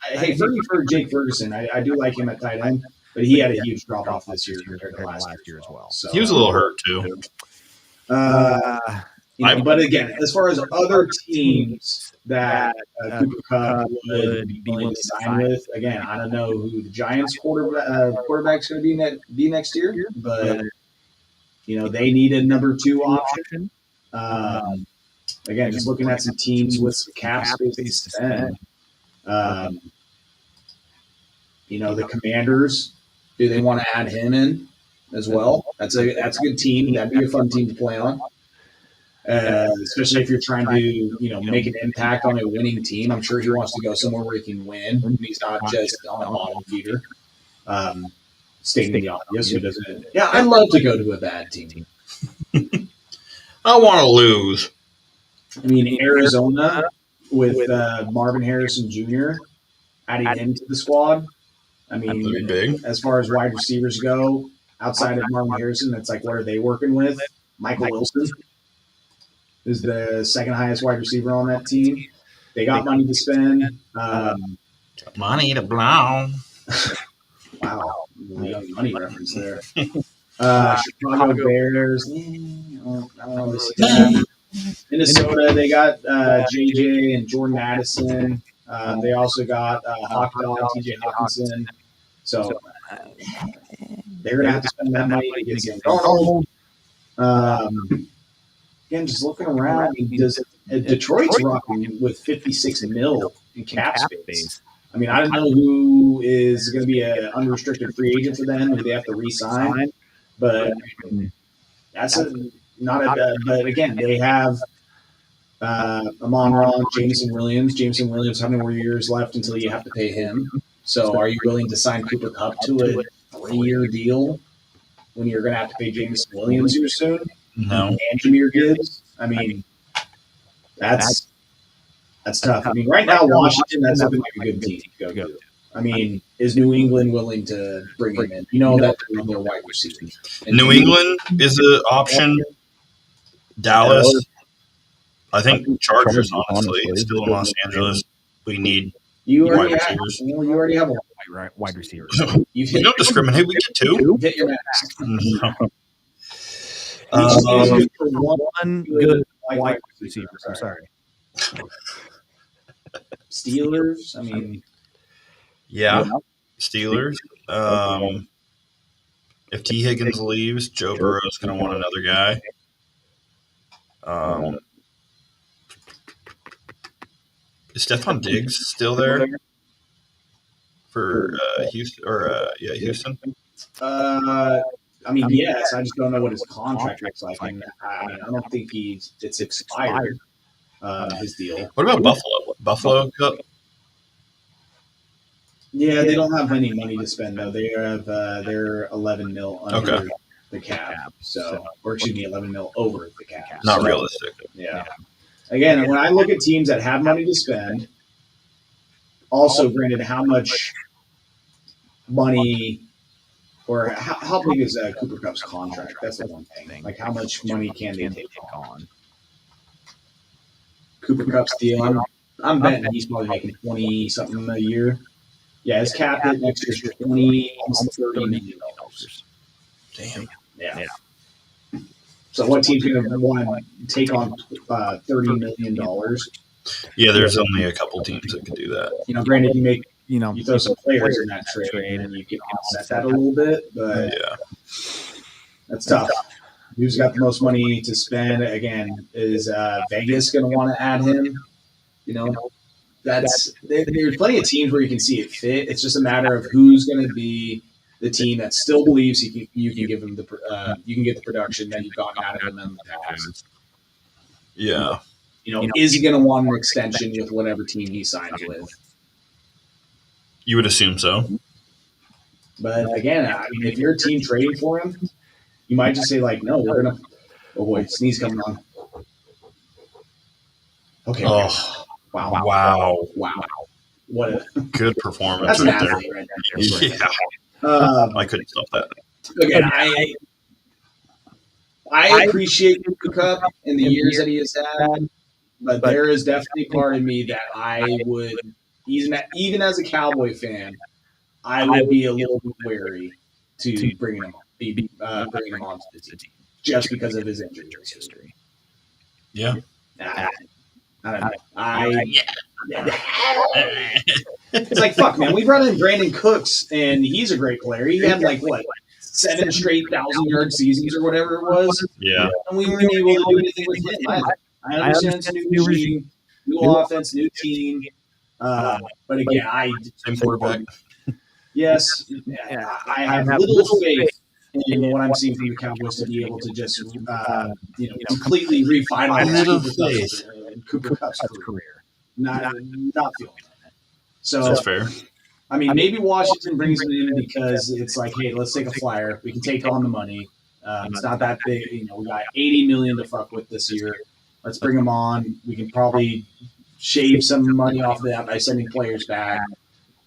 hey, for Jake Ferguson, I do like him at tight end, but he had a huge drop off this year compared to last year as well. So he was a little hurt too. But again, as far as other teams that Cooper Kupp would be willing to sign with, again, I don't know who the Giants quarterback's going to be next year, but they need a number 2 option. Again, just looking at some teams with some cap space to spend. The Commanders, do they want to add him in as well? That's a good team. That'd be a fun team to play on. Especially if you're trying to, make an impact on a winning team. I'm sure he wants to go somewhere where he can win. And he's not just on a bottom feeder. Stating the obvious, who doesn't? Yeah, I'd love to go to a bad team. I want to lose. I mean, Arizona with Marvin Harrison Jr. adding him to the squad. I mean, big. As far as wide receivers go, outside of Marvin Harrison, it's like, what are they working with? Michael Wilson is the second highest wide receiver on that team. They got money to spend. Money to blow. Wow, money reference there. Chicago Bears. I don't really see that. Minnesota, they got JJ and Jordan Addison. They also got Hawk Dog, TJ Hawkinson. So they're going to have to spend that money to get Sam Darnold. Again, just looking around, Detroit's rocking with $56 million in cap space. I mean, I don't know who is going to be an unrestricted free agent for them, who they have to re-sign. But that's not a bad. But again, they have Amon-Ra, Jameson Williams. Jameson Williams, how many more years left until you have to pay him? So are you willing to sign Cooper Kupp to a 3-year deal when you're going to have to pay Jameson Williams here soon? No. And Jahmyr Gibbs? I mean, that's tough. I mean, right now, Washington, that's looking like a good team to go to. I mean, is New England willing to bring him in? That they're their wide receivers. New England is an option. Dallas. I think Chargers, honestly, still in Los Angeles. We need wide receivers. You already have a wide receiver. We don't discriminate. We get 2. Hit your max. One good wide receiver. I'm sorry. Steelers. I mean, yeah. Steelers. If T. Higgins leaves, Joe Burrow's going to want another guy. Is Stephon Diggs still there for Houston? Houston. I mean, yes. I just don't know what his contract looks like. And I don't think it's expired. His deal. What about Buffalo? Buffalo Cup? Yeah, they don't have any money to spend though. They have they're 11 mil under the cap. So, or excuse me, 11 mil over the cap. Not realistic. Yeah. Again, when I look at teams that have money to spend, also granted, how much money or how big is Cooper Kupp's contract? That's the one thing. Like, how much money can they take on? Cooper Kupp's deal, I'm betting he's probably making 20 something a year. Yeah, his cap hit next year is almost $30 million. Damn. Yeah. So what team's going to want to take on $30 million? Yeah, there's only a couple teams that could do that. Granted, you throw some players in that trade and you can offset that a little bit, but yeah, that's tough. Who's got the most money to spend? Again, is Vegas going to want to add him? There's plenty of teams where you can see it fit. It's just a matter of who's going to be the team that still believes you can give them you can get the production that you've gotten out of them in the past. Yeah. Is he going to want an extension with whatever team he signs with? You would assume so. But again, I mean, if you're a team trading for him, you might just say like, no, we're going to. Oh boy, sneeze coming on. Okay. Oh. Wow. What a good performance right there. Yeah. I couldn't stop that. Again, I appreciate Kupp in the years that he has had. but there is definitely part of me that I would, even as a Cowboy fan, I would be a little bit wary to bringing him onto the team just because of his injury history. Yeah. I don't know. It's like, fuck, man. We brought in Brandon Cooks, and he's a great player. He had 7 straight 1,000-yard seasons or whatever it was. Yeah. And we weren't able to do anything with him either. I understand it's a new regime, new offense, new team. But again, Same quarterback. Yes, I have little faith in what I'm seeing from the Cowboys to be able to just completely revitalize Cooper Kupp's career. Not feeling that. So That's fair. I mean, maybe Washington brings him in because it's like, hey, let's take a flyer. We can take on the money. It's not that big. We got $80 million to fuck with this year. Let's bring him on. We can probably shave some money off of that by sending players back.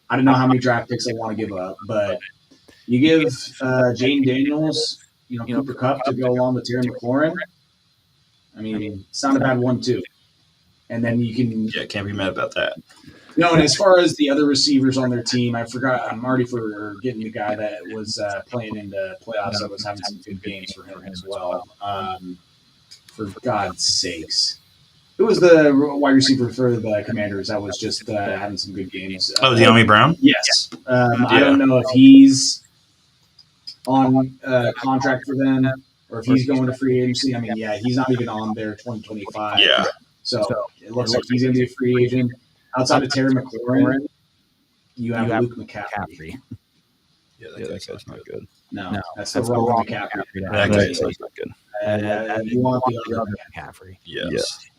I don't know how many draft picks they want to give up, but you give Jaden Daniels, Cooper Kupp to go along with Terry McLaurin. I mean, it's not a bad 1-2. And then you can can't be mad about that. No, and as far as the other receivers on their team, I'm already forgetting the guy that was playing in the playoffs that was having some good games for him as well. For God's sakes. Who was the wide receiver for the Commanders that was just having some good games? De'Ami Brown? Yes. I don't know if he's on contract for them or if he's going to free agency. I mean, he's not even on their 2025. Yeah. So it looks like he's going to be a free agent. Outside of Terry McLaurin, you have Luke McCaffrey. Yeah, that guy's not good. No, that's the wrong McCaffrey. That guy's not good. You want the other McCaffrey. Yes.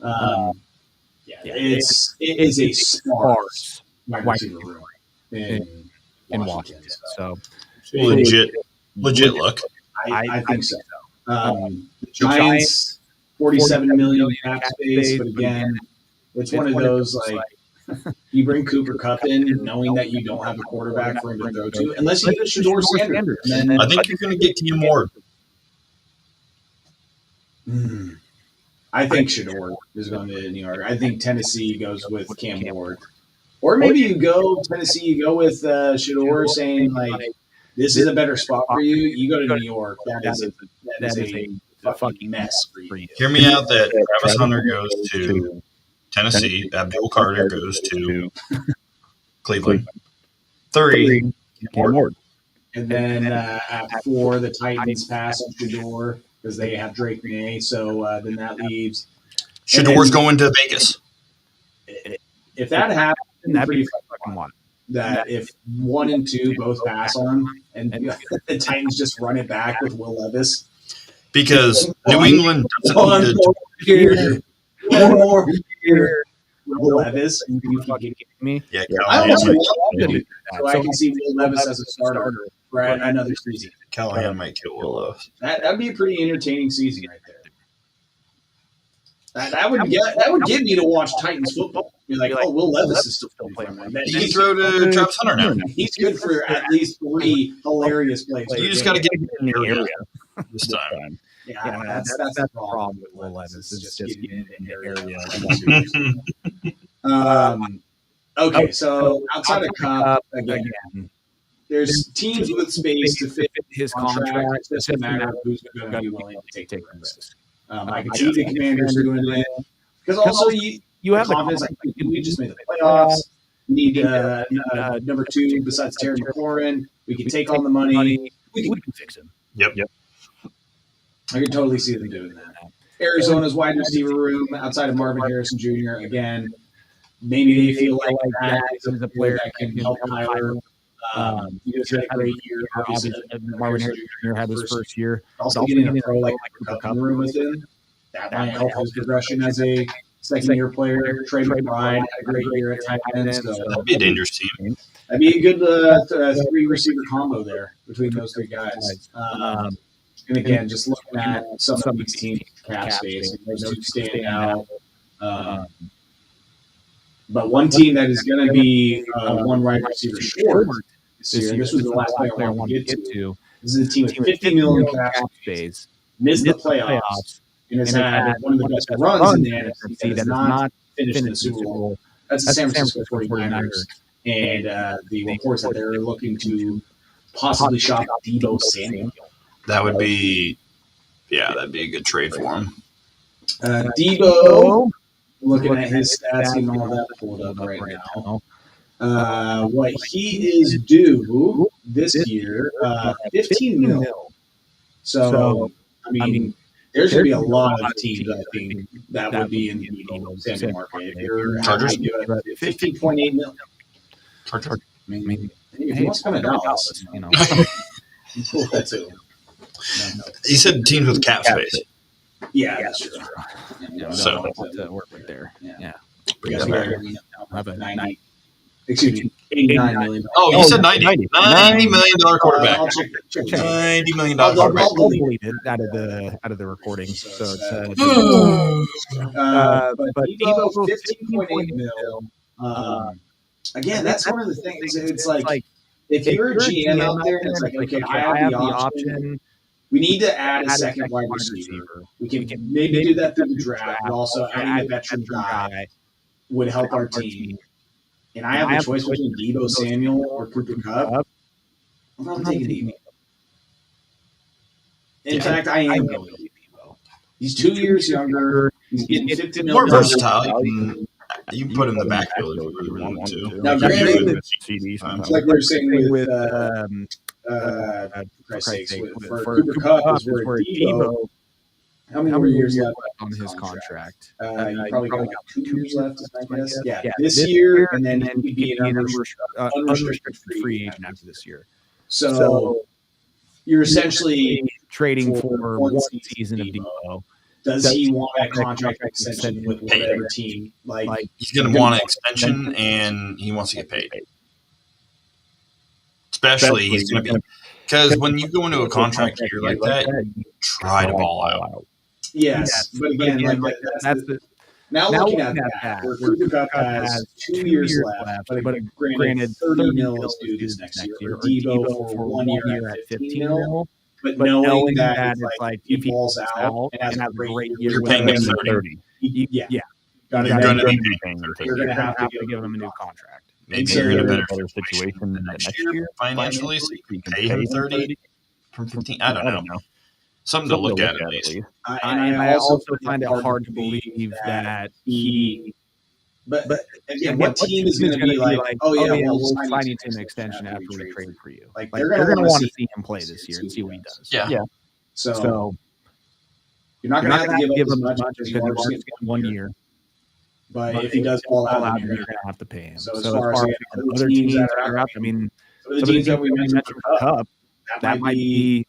It is a sparse wide receiver room in Washington. So legit look. I think so. The Giants, $47 million cap space, but again, it's one of those you bring Cooper Kupp in knowing that you don't have a quarterback for him to throw to, unless you get Shedeur Sanders. I think you're going to get Cam Ward. I think Shedeur is going to New York. I think Tennessee goes with Cam Ward. Or maybe you go with Shedeur saying, this is a better spot for you. You go to New York. That is a fucking mess for you. Hear me out that Travis Hunter goes to Tennessee. Abdul Carter goes to Cleveland. 3, Cam Ward. And then at 4, the Titans pass on Shedeur because they have Drake May. So then that leaves. Shedeur's going to Vegas. If that happens, that'd be fucking one. That if 1 and 2 both pass on and the Titans just run it back with Will Levis. Because New England doesn't need one more year. Will Levis, you fucking kidding me? Yeah, I almost want to do that. So I can see Will Levis as a starter for another season. Callahan might kill Will Levis. That'd be a pretty entertaining season right there. That would get me to watch Titans football. Be like, oh, Will Levis is still playing. He can throw to Travis Hunter now. He's good for at least 3 hilarious plays. You just got to get in the area this time. Yeah, that's the problem with Will Levis. Is just getting in the area. Okay, so outside of Kupp, again, there's teams with space to fit his contract. It doesn't matter who's going to be willing to take the risk. I can see the Commanders doing it because also you have confidence. Like, we just made the playoffs. We need number 2 besides Terry McLaurin. We can take on the money. We can fix him. Yep. I can totally see them doing that. Arizona's wide receiver room outside of Marvin Harrison Jr. Again, maybe they feel like that is a player that can help Kyler. He just had a great year. Obviously, Marvin Harrison Jr. had his first year. Also getting a pro like Kupp in the room with him, that might help his progression as a second-year player. Trey McBride had a great year at tight end. So that'd be a dangerous team. That'd be a good 3-receiver combo there between those 3 guys. And again, just looking at some of these teams' cap space, those 2 stand out. But one team that is going to be one wide receiver short this year, this was the last player I wanted to get to. This is a team with $50 million cap space, missed the playoffs, and has had one of the best runs in the NFC that has not finished in the Super Bowl. That's the San Francisco 49ers. And the reports that they're looking to possibly shop Deebo Samuel. That would be, that'd be a good trade for him. Deebo, looking at his stats and all that pulled up right now. What he is due this year, $15 million. So, I mean, there's going to be a lot of teams, I think, that would be in the Deebo Samuel market. If you're Chargers, $15.8 million. Chargers. I mean, if he wants to come to Dallas, you know, cool that too. No. You said teams with cap space. Yeah, that's true. So to work with there. Yeah. Have a 90. Excuse me, $89 million. Oh, you said $90 million quarterback. $90 million quarterback. I'll delete it out of the recording. So it's but Deebo $15.8 million. Again, that's one of the things. It's like if you're a GM out there and it's like, okay, I have the option. We need to add a second wide receiver. We can maybe do that through the draft. But also adding a veteran guy would help our team. And I have the choice between Deebo Samuel or Cooper Kupp. I'm probably taking Deebo. In fact, I am going to Deebo. He's 2 years younger. He's getting $15 million. More versatile. You can put him in the backfield if you really want to. Now, granted, like we were saying with Christ's sakes, for Cooper Kupp is where Deebo. How many more years left on his contract? You probably got 2 years left, is my guess. Yeah, this year, and then he'd be an unrestricted free agent after this year. So you're essentially trading for one season of Deebo. Does he want a contract extension with whatever team? Like he's going to want an extension, and he wants to get paid. Especially he's going to be because when you go into a contract year like that, you try to ball out. Yes, but again, like that's the now looking at that, where Cooper Kupp has 2 years left, but granted, $30 million is due this next year. Or Deebo for 1 year at $15 million. But knowing that it's like if he balls out and has a great year, you're paying him 30. Yeah, you're going to be paying him 30. You're going to have to give him a new contract. Maybe you're in a better situation next year financially, so you can pay him 30 from 15. I don't know. Something to look at least. I also find it hard to believe that he. But again, what team is going to be like, oh yeah, we'll sign you to an extension after we trade for you? Like they're going to want to see him play this year and see what he does. Yeah. So you're not going to have to give him as much as you're getting 1 year. But if he does fall out, you're going to have to pay him. So as far as other teams that are out, I mean, some of the teams that we mentioned for Kupp, that might be.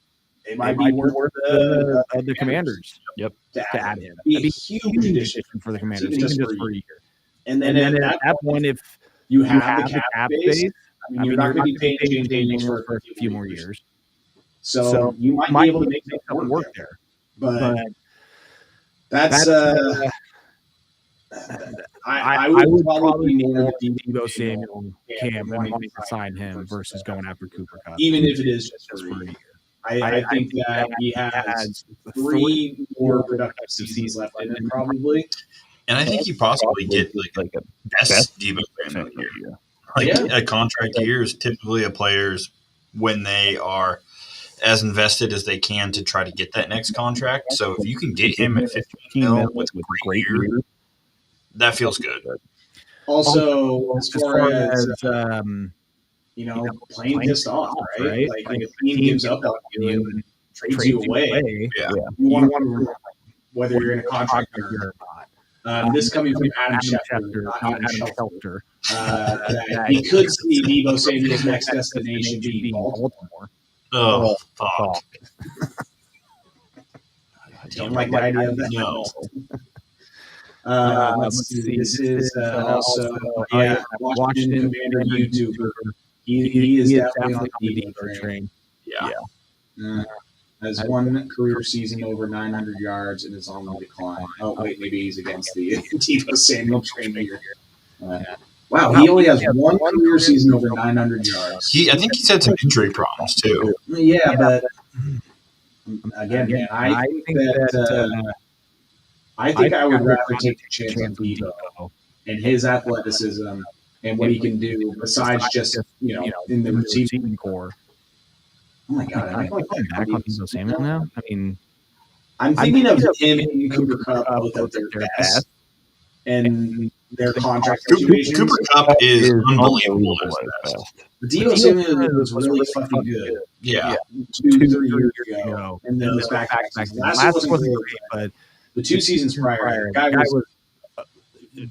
It might be worth the Commanders. Yep. To add him. That'd be a huge addition for the Commanders, even just for a year. And then at that point, if you have the cap space, I mean, you're not going to be paying James Daniels for a few more years. So you might be able to make something work there. But that's I would probably be more Deebo Samuel Cam and wanting to sign him versus going after Cooper Kupp, even if it is just for a year. I think that he has 3 more productive seasons left in him, probably. And I think you possibly get like a best Deebo Samuel year. A contract year is typically a player's when they are as invested as they can to try to get that next contract. So if you can get him at $15 million with a great year, that feels good. Also, as far as playing pissed off, right? Like if a team gives up on you and trades you away, you want to whether you're in a contract or not. This coming from Adam Schefter, not Adam Shelter. He could see Deebo Samuel's next destination being Baltimore. Oh, fuck. Don't like the idea of that. No. Let's see. This is also Washington Commander YouTuber. He is definitely on the Deebo train. Yeah. Has one career season over 900 yards and is on the decline. Oh, wait, maybe he's against the Deebo Samuel train here. Wow, he only has one career season over 900 yards. I think he's had some injury problems, too. Yeah, but again, man, I think that I think I would rather take a chance on Debo and his athleticism and what he can do besides just, in the receiving core. Oh my God, am I going back on Debo Samuel now? I mean, I'm thinking of him and Cooper Kupp both at their best, and their contract situations. Cooper Kupp is unbelievable at his best. Debo Samuel was really fucking good. Yeah. 2-3 years ago. And then those back-to-back seasons. Last year wasn't great, but the 2 seasons prior, the guy was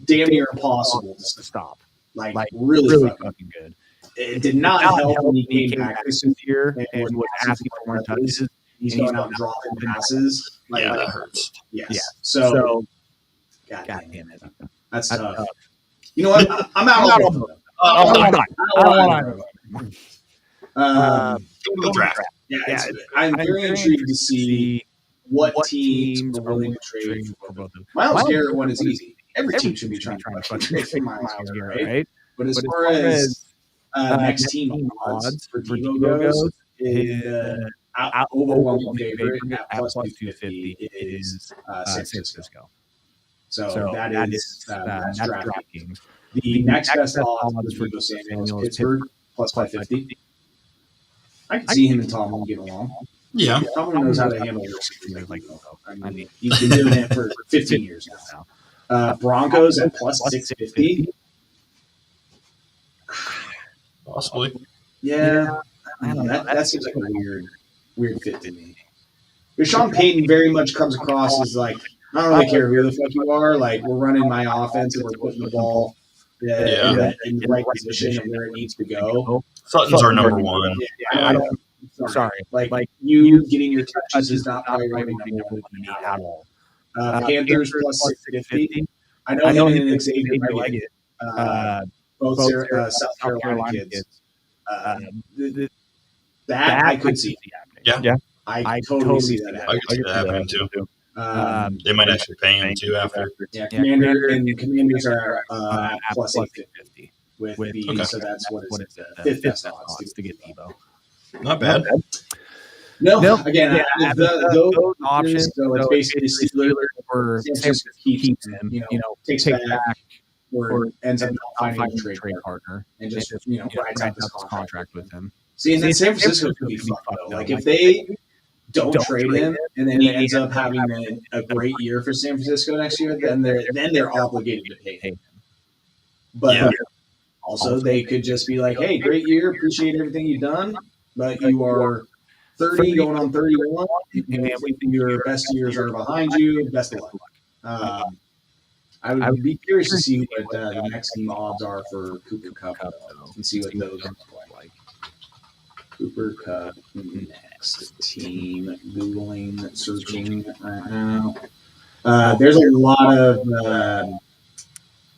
damn near impossible to stop. Like really fucking good. It did not help when he came back this year and was asking for more touches. He's going out and dropping passes. That hurts. Yes. Yeah. So God damn it. That's tough. You know what? I'm out on them. I don't want to draft. Yeah, I'm very intrigued to see what teams are willing to trade for both of them. Myles Garrett one is easy. Every team should be trying to trade for Myles Garrett, right? But as far as next team odds for Debo goes, overwhelming favorite at plus 250 is San Francisco. So that is that's DraftKings. The next best odds for Debo Samuel is Pittsburgh plus 550. I can see him and Tomlin get along. Yeah. Tomlin knows how to handle receivers like Debo. I mean, he's been doing it for 15 years now. Broncos at plus 650. Possibly. Yeah. I don't know. That seems like a weird fit to me. But Sean Payton very much comes across as like, I don't really care who the fuck you are. Like, we're running my offense and we're putting the ball in the right position and where it needs to go. Sutton's our number one. Sorry. Like you getting your touches is not priority number one to me at all. Panthers plus 650. I know him and Xavier like it. Both South Carolina kids. That I could see happening. Yeah. I totally see that happening. I could see that happening too. They might actually pay him too after. Yeah, Commanders are at plus 850 with the so that's what is it? Fifth best odds to get Debo. Not bad. No, again, those options. So it's basically Steelers or San Francisco keeps him, takes back or ends up not finding a trade partner and just rides out this contract with him. See, and then San Francisco could be fucked though. Like if they don't trade him, and then he ends up having a great year for San Francisco next year, then they're obligated to pay him. But also, they could just be like, "Hey, great year, appreciate everything you've done, but you are 30 going on 31, and your best years are behind you. Best of luck." I would be curious to see what the next team odds are for Cooper Kupp, and see what those look like. Cooper Kupp next team. Googling, searching right now. There's a lot of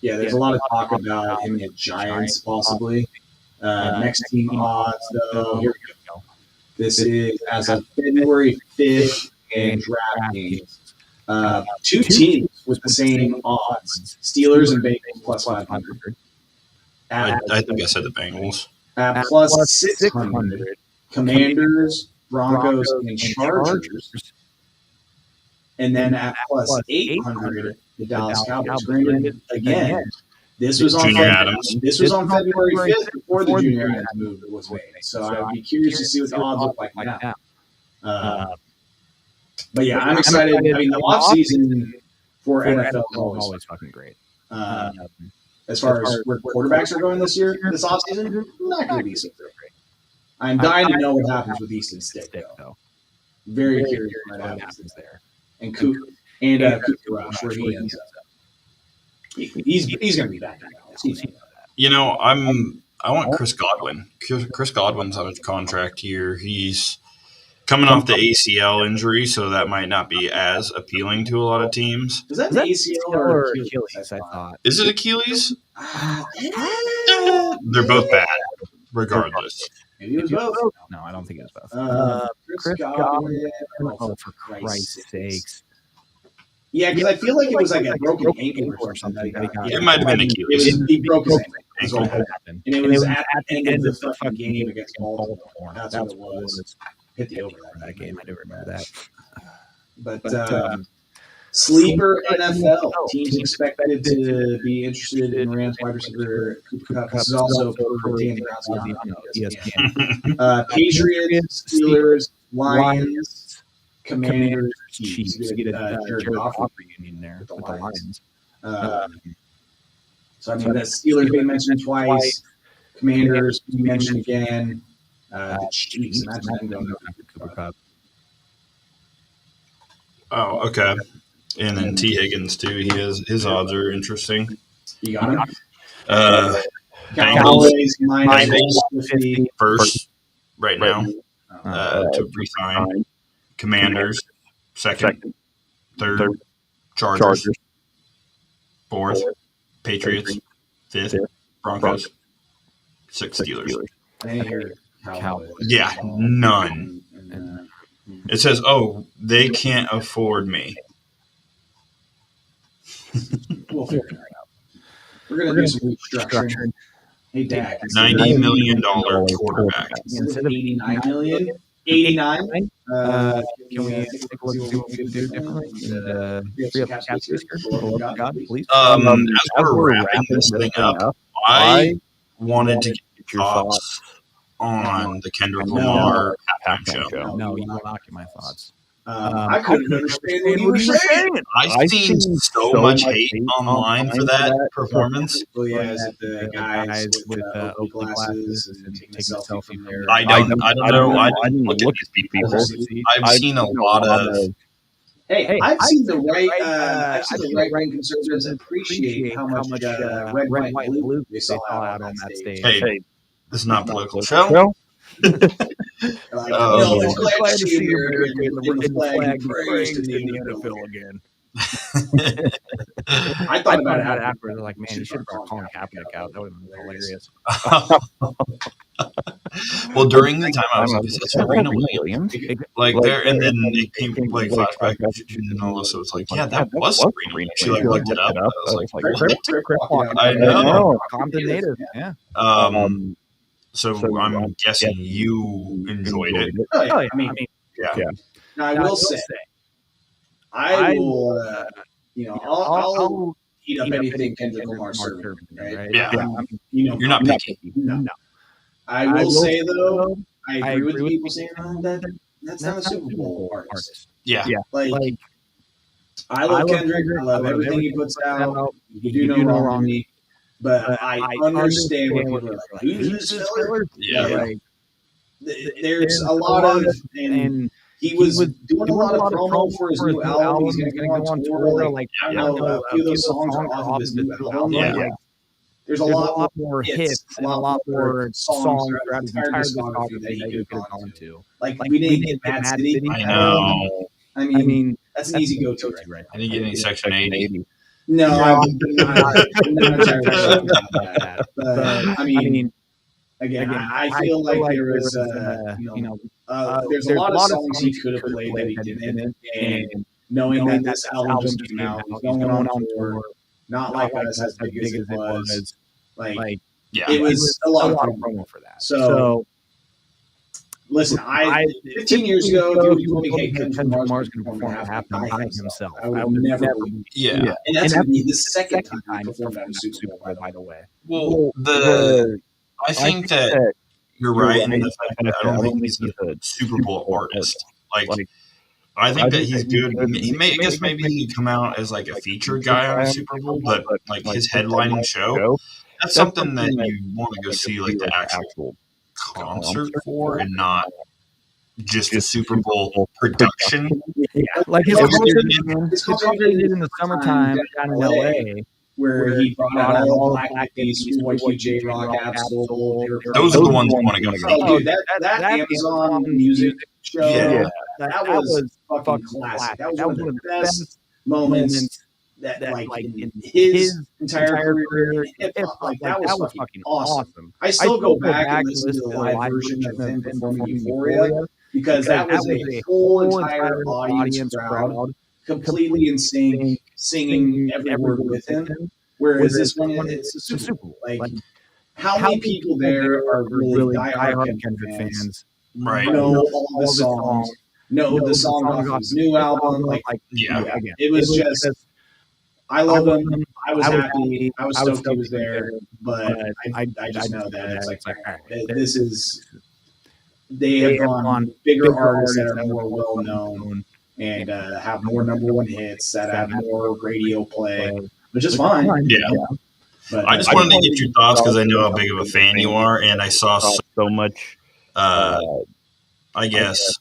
there's a lot of talk about him and the Giants possibly. Next team odds though. Here we go. This is as of February 5th in DraftKings. 2 teams with the same odds: Steelers and Bengals plus 500. I think I said the Bengals. At plus 600, Commanders, Broncos, and Chargers. And then at plus 800, the Dallas Cowboys. Granted, again, this was on February 5th before the Junior Adams move was made. So I would be curious to see what the odds look like now. But yeah, I'm excited. I mean, the offseason for NFL is always fucking great. As far as where quarterbacks are going this offseason, not going to be so great. I'm dying to know what happens with Easton Stick, though. Very curious what happens there. And Cooper Rush, where he ends up. He's going to be back. I want Chris Godwin. Chris Godwin's on his contract here. He's coming off the ACL injury, so that might not be as appealing to a lot of teams. Is that the ACL or Achilles? I thought. Is it Achilles? They're both bad, regardless. Maybe it was both. No, I don't think it was both. Chris Godwin. Oh, for Christ's sakes. Yeah, because I feel like it was like a broken ankle or something. It might have been Achilles. He broke his ankle. And it was at the end of the fucking game against Baltimore. That's what it was. Hit the over that game. I do remember that. But Sleeper NFL teams expected to be interested in Rams wide receiver Cooper Kupp. This is also for Dan Graziano, ESPN. Patriots, Steelers, Lions, Commanders, Chiefs. We get Jared Goff reunion there with the Lions. So I mean, the Steelers being mentioned twice, Commanders being mentioned again, the Chiefs. Imagine going after Cooper Kupp. Oh, okay. And then T. Higgins too. His odds are interesting. You got him. Bengals -50 first right now to resign. Commanders second, third, Chargers fourth, Patriots fifth, Broncos sixth, Steelers. Yeah, none. It says, "Oh, they can't afford me." We'll figure it out. We're going to do some restructuring. Hey, Dak. $90 million quarterback. Instead of $89 million, 89. Can we take a look and see what we can do differently? Free up cap space here. God, please. As we're wrapping this thing up, I wanted to get your thoughts on the Kendrick Lamar halftime show. No, you will not get my thoughts. I couldn't understand what you were saying. I've seen so much hate online for that performance. Well, yeah, is it the guys with Oakley glasses and taking a selfie there? I don't know. I didn't look at these people. I've seen a lot of. Hey, I've seen the right-wing conservatives appreciate how much red, white, and blue they saw out on that stage. Hey, this is not a political show. It's glad to see America in the flag praised in the NFL again. I thought about it afterwards. Like, man, you should have brought Colin Kaepernick out. That would have been hilarious. Well, during the time I was like, is that Serena Williams? Like there, and then it came like flashback and all this. So it's like, yeah, that was Serena. She like looked it up. I was like, I know. Compton native. Yeah. So I'm guessing you enjoyed it. Oh, yeah. I mean, yeah. Now I will say, I will, I'll eat up anything Kendrick Lamar served, right? Yeah. You're not picky. No. I will say though, I agree with people saying that's not a Super Bowl artist. Yeah. Like I love Kendrick. I love everything he puts out. You do no wrong to me. But I understand what people are like. Who's this filler? Yeah. Like, there's a lot of, and he was doing a lot of promo for his new album. He's going to go on tour. Like, I don't know, a few of those songs are off of his new album. Yeah. Like, there's a lot more hits and a lot more songs throughout his entire discography that he could have gone to. Like, we didn't get Mad City. I know. I mean, that's an easy go-to right I didn't get any Section 80. No, I'm not entirely sure about that. But I mean, again, I feel like there was, there's a lot of songs he could have played that he didn't. And knowing that this album just came out, he's going on tour, not like us as big as it was. Like, it was a lot of promo for that. So, listen, 15 years ago, if you told me, hey, Kendrick Lamar's going to perform at halftime by himself, I would never believe it. Yeah. And that's going to be the second time he performed at a Super Bowl, by the way. Well, I think that you're right in the fact that I don't think he's a Super Bowl artist. Like, I think that he's good. I guess maybe he could come out as like a featured guy on a Super Bowl, but like his headlining show, that's something that you want to go see like the actual concert for and not just a Super Bowl production. Yeah, like his concert in the summertime down in LA, where he brought out all the Black Keys, White J-Rock, Absol. Those are the ones you want to go see. Oh, dude, that Amazon music show, that was fucking classic. That was one of the best moments that like in his entire career, like that was fucking awesome. I still go back and listen to the live version of him performing Euphoria because that was a whole entire audience crowd completely in sync, singing every word with him. Whereas this one, it's a Super Bowl. Like, how many people there are really diehard Kendrick fans? Right. Know all the songs. know the song off his new album. Like, again, it was just. I love him. I was happy. I was stoked he was there, but I just know that it's like this is. They have gone bigger artists that are more well known and have more number one hits that have more radio play, which is fine. Yeah. But I just wanted to get your thoughts because I know how big of a fan you are, and I saw so much. I guess.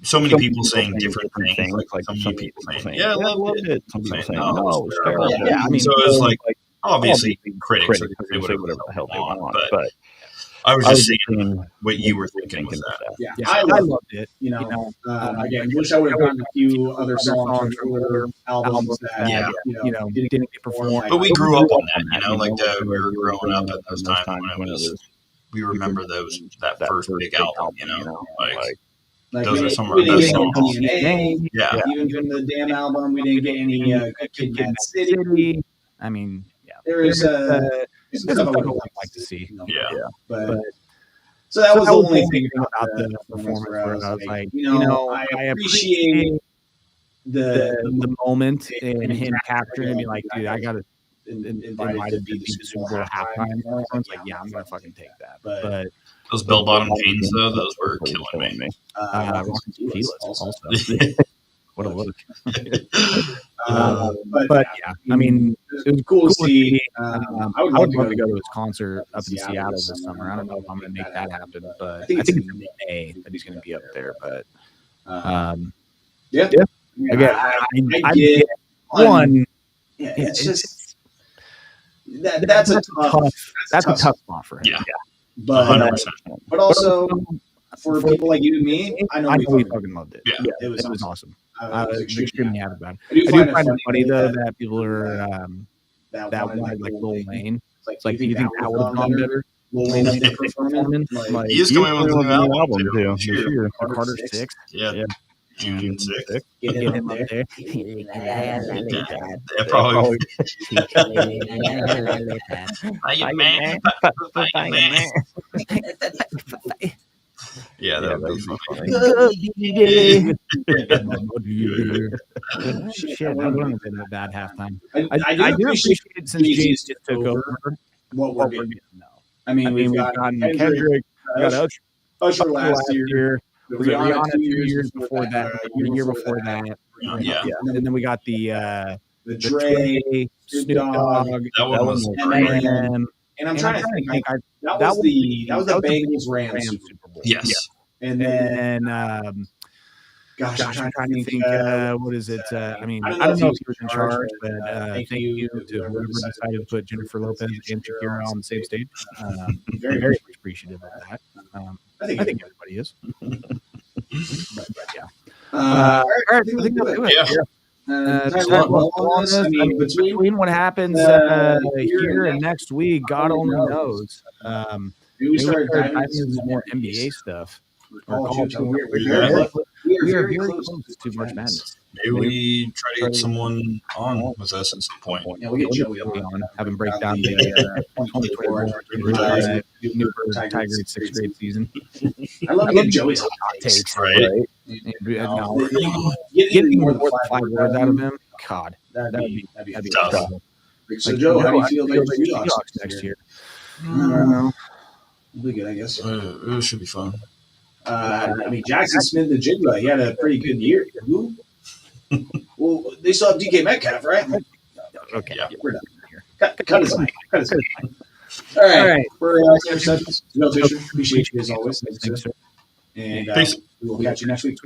So many people saying different things. Like some people saying, "Yeah, I loved it." Some people saying, "No, it's terrible." Yeah, I mean, so it's like obviously critics are going to say whatever the hell they want, but I was just saying what you were thinking with that. Yeah, I loved it. Again, wish I would have gotten a few other songs from older albums that didn't get performed. But we grew up on that, like we were growing up at those times when it was. We remember that first big album, like those are some of our best songs. Yeah, even from the damn album, we didn't get any Good Kid, Mad City. I mean, there is stuff I would like to see. But so that was the only thing about the performance where I was like, I appreciate the moment and him capturing and be like, dude, I gotta invited to be the Super Bowl halftime. I was like, yeah, I'm gonna fucking take that. But those bell-bottom jeans, though, those were killing me. Also. What a look. But yeah, I mean, it was cool to see. I would love to go to his concert up in Seattle this summer. I don't know if I'm going to make that happen, but I think it's in May that he's going to be up there. But again, I get one. Yeah, it's just that's a tough spot for him. Yeah. But 100%. But also for people like you and me, I know we fucking loved it. Yeah, it was awesome. I was extremely happy about it. I do find it funny though that people are that wanted like Lil Wayne. It's like, do you think that would have gone better? Lil Wayne performance. Like, he's coming with a new album too. Sure. Carter 6. Yeah. June 6th. Get him up there. Probably. Yeah, that would be funny. Shit, that wouldn't have been a bad halftime. I do appreciate it since James just took over what we're doing. I mean, we've gotten Kendrick, we got Usher last year. Rihanna 2 years before that, the year before that. Yeah. And then we got the Dre, Snoop Dogg, that one was Eminem. And I'm trying to think, that was the Bengals Rams Super Bowl. Yes. And then, gosh, I'm trying to think, what is it? I mean, I don't know if he was in charge, but thank you to whoever decided to put Jennifer Lopez and Shakira on the same stage. Very, very appreciative of that. I think everybody is. but yeah. All right, I think that'll do it. Yeah. I mean, between what happens here and next week, God only knows. Maybe we start diving into more NBA stuff. We are very close to March Madness. Maybe we try to get someone on with us at some point. Yeah, we'll get Joey on. Have him break down the 2024 new Tiger 6th grade season. I love getting Joey's hot takes. Right. Getting more than 5 words out of him, God, that'd be tough. So, Joe, how do you feel about the Seahawks next year? I don't know. It'll be good, I guess. It should be fun. I mean, Jackson Smith-Njigba, he had a pretty good year. Who? Well, they still have DK Metcalf, right? Okay, yeah. We're done here. Cut his mic. All right. We're Fischer. Appreciate you as always. Thanks, sir. And we will catch you next week.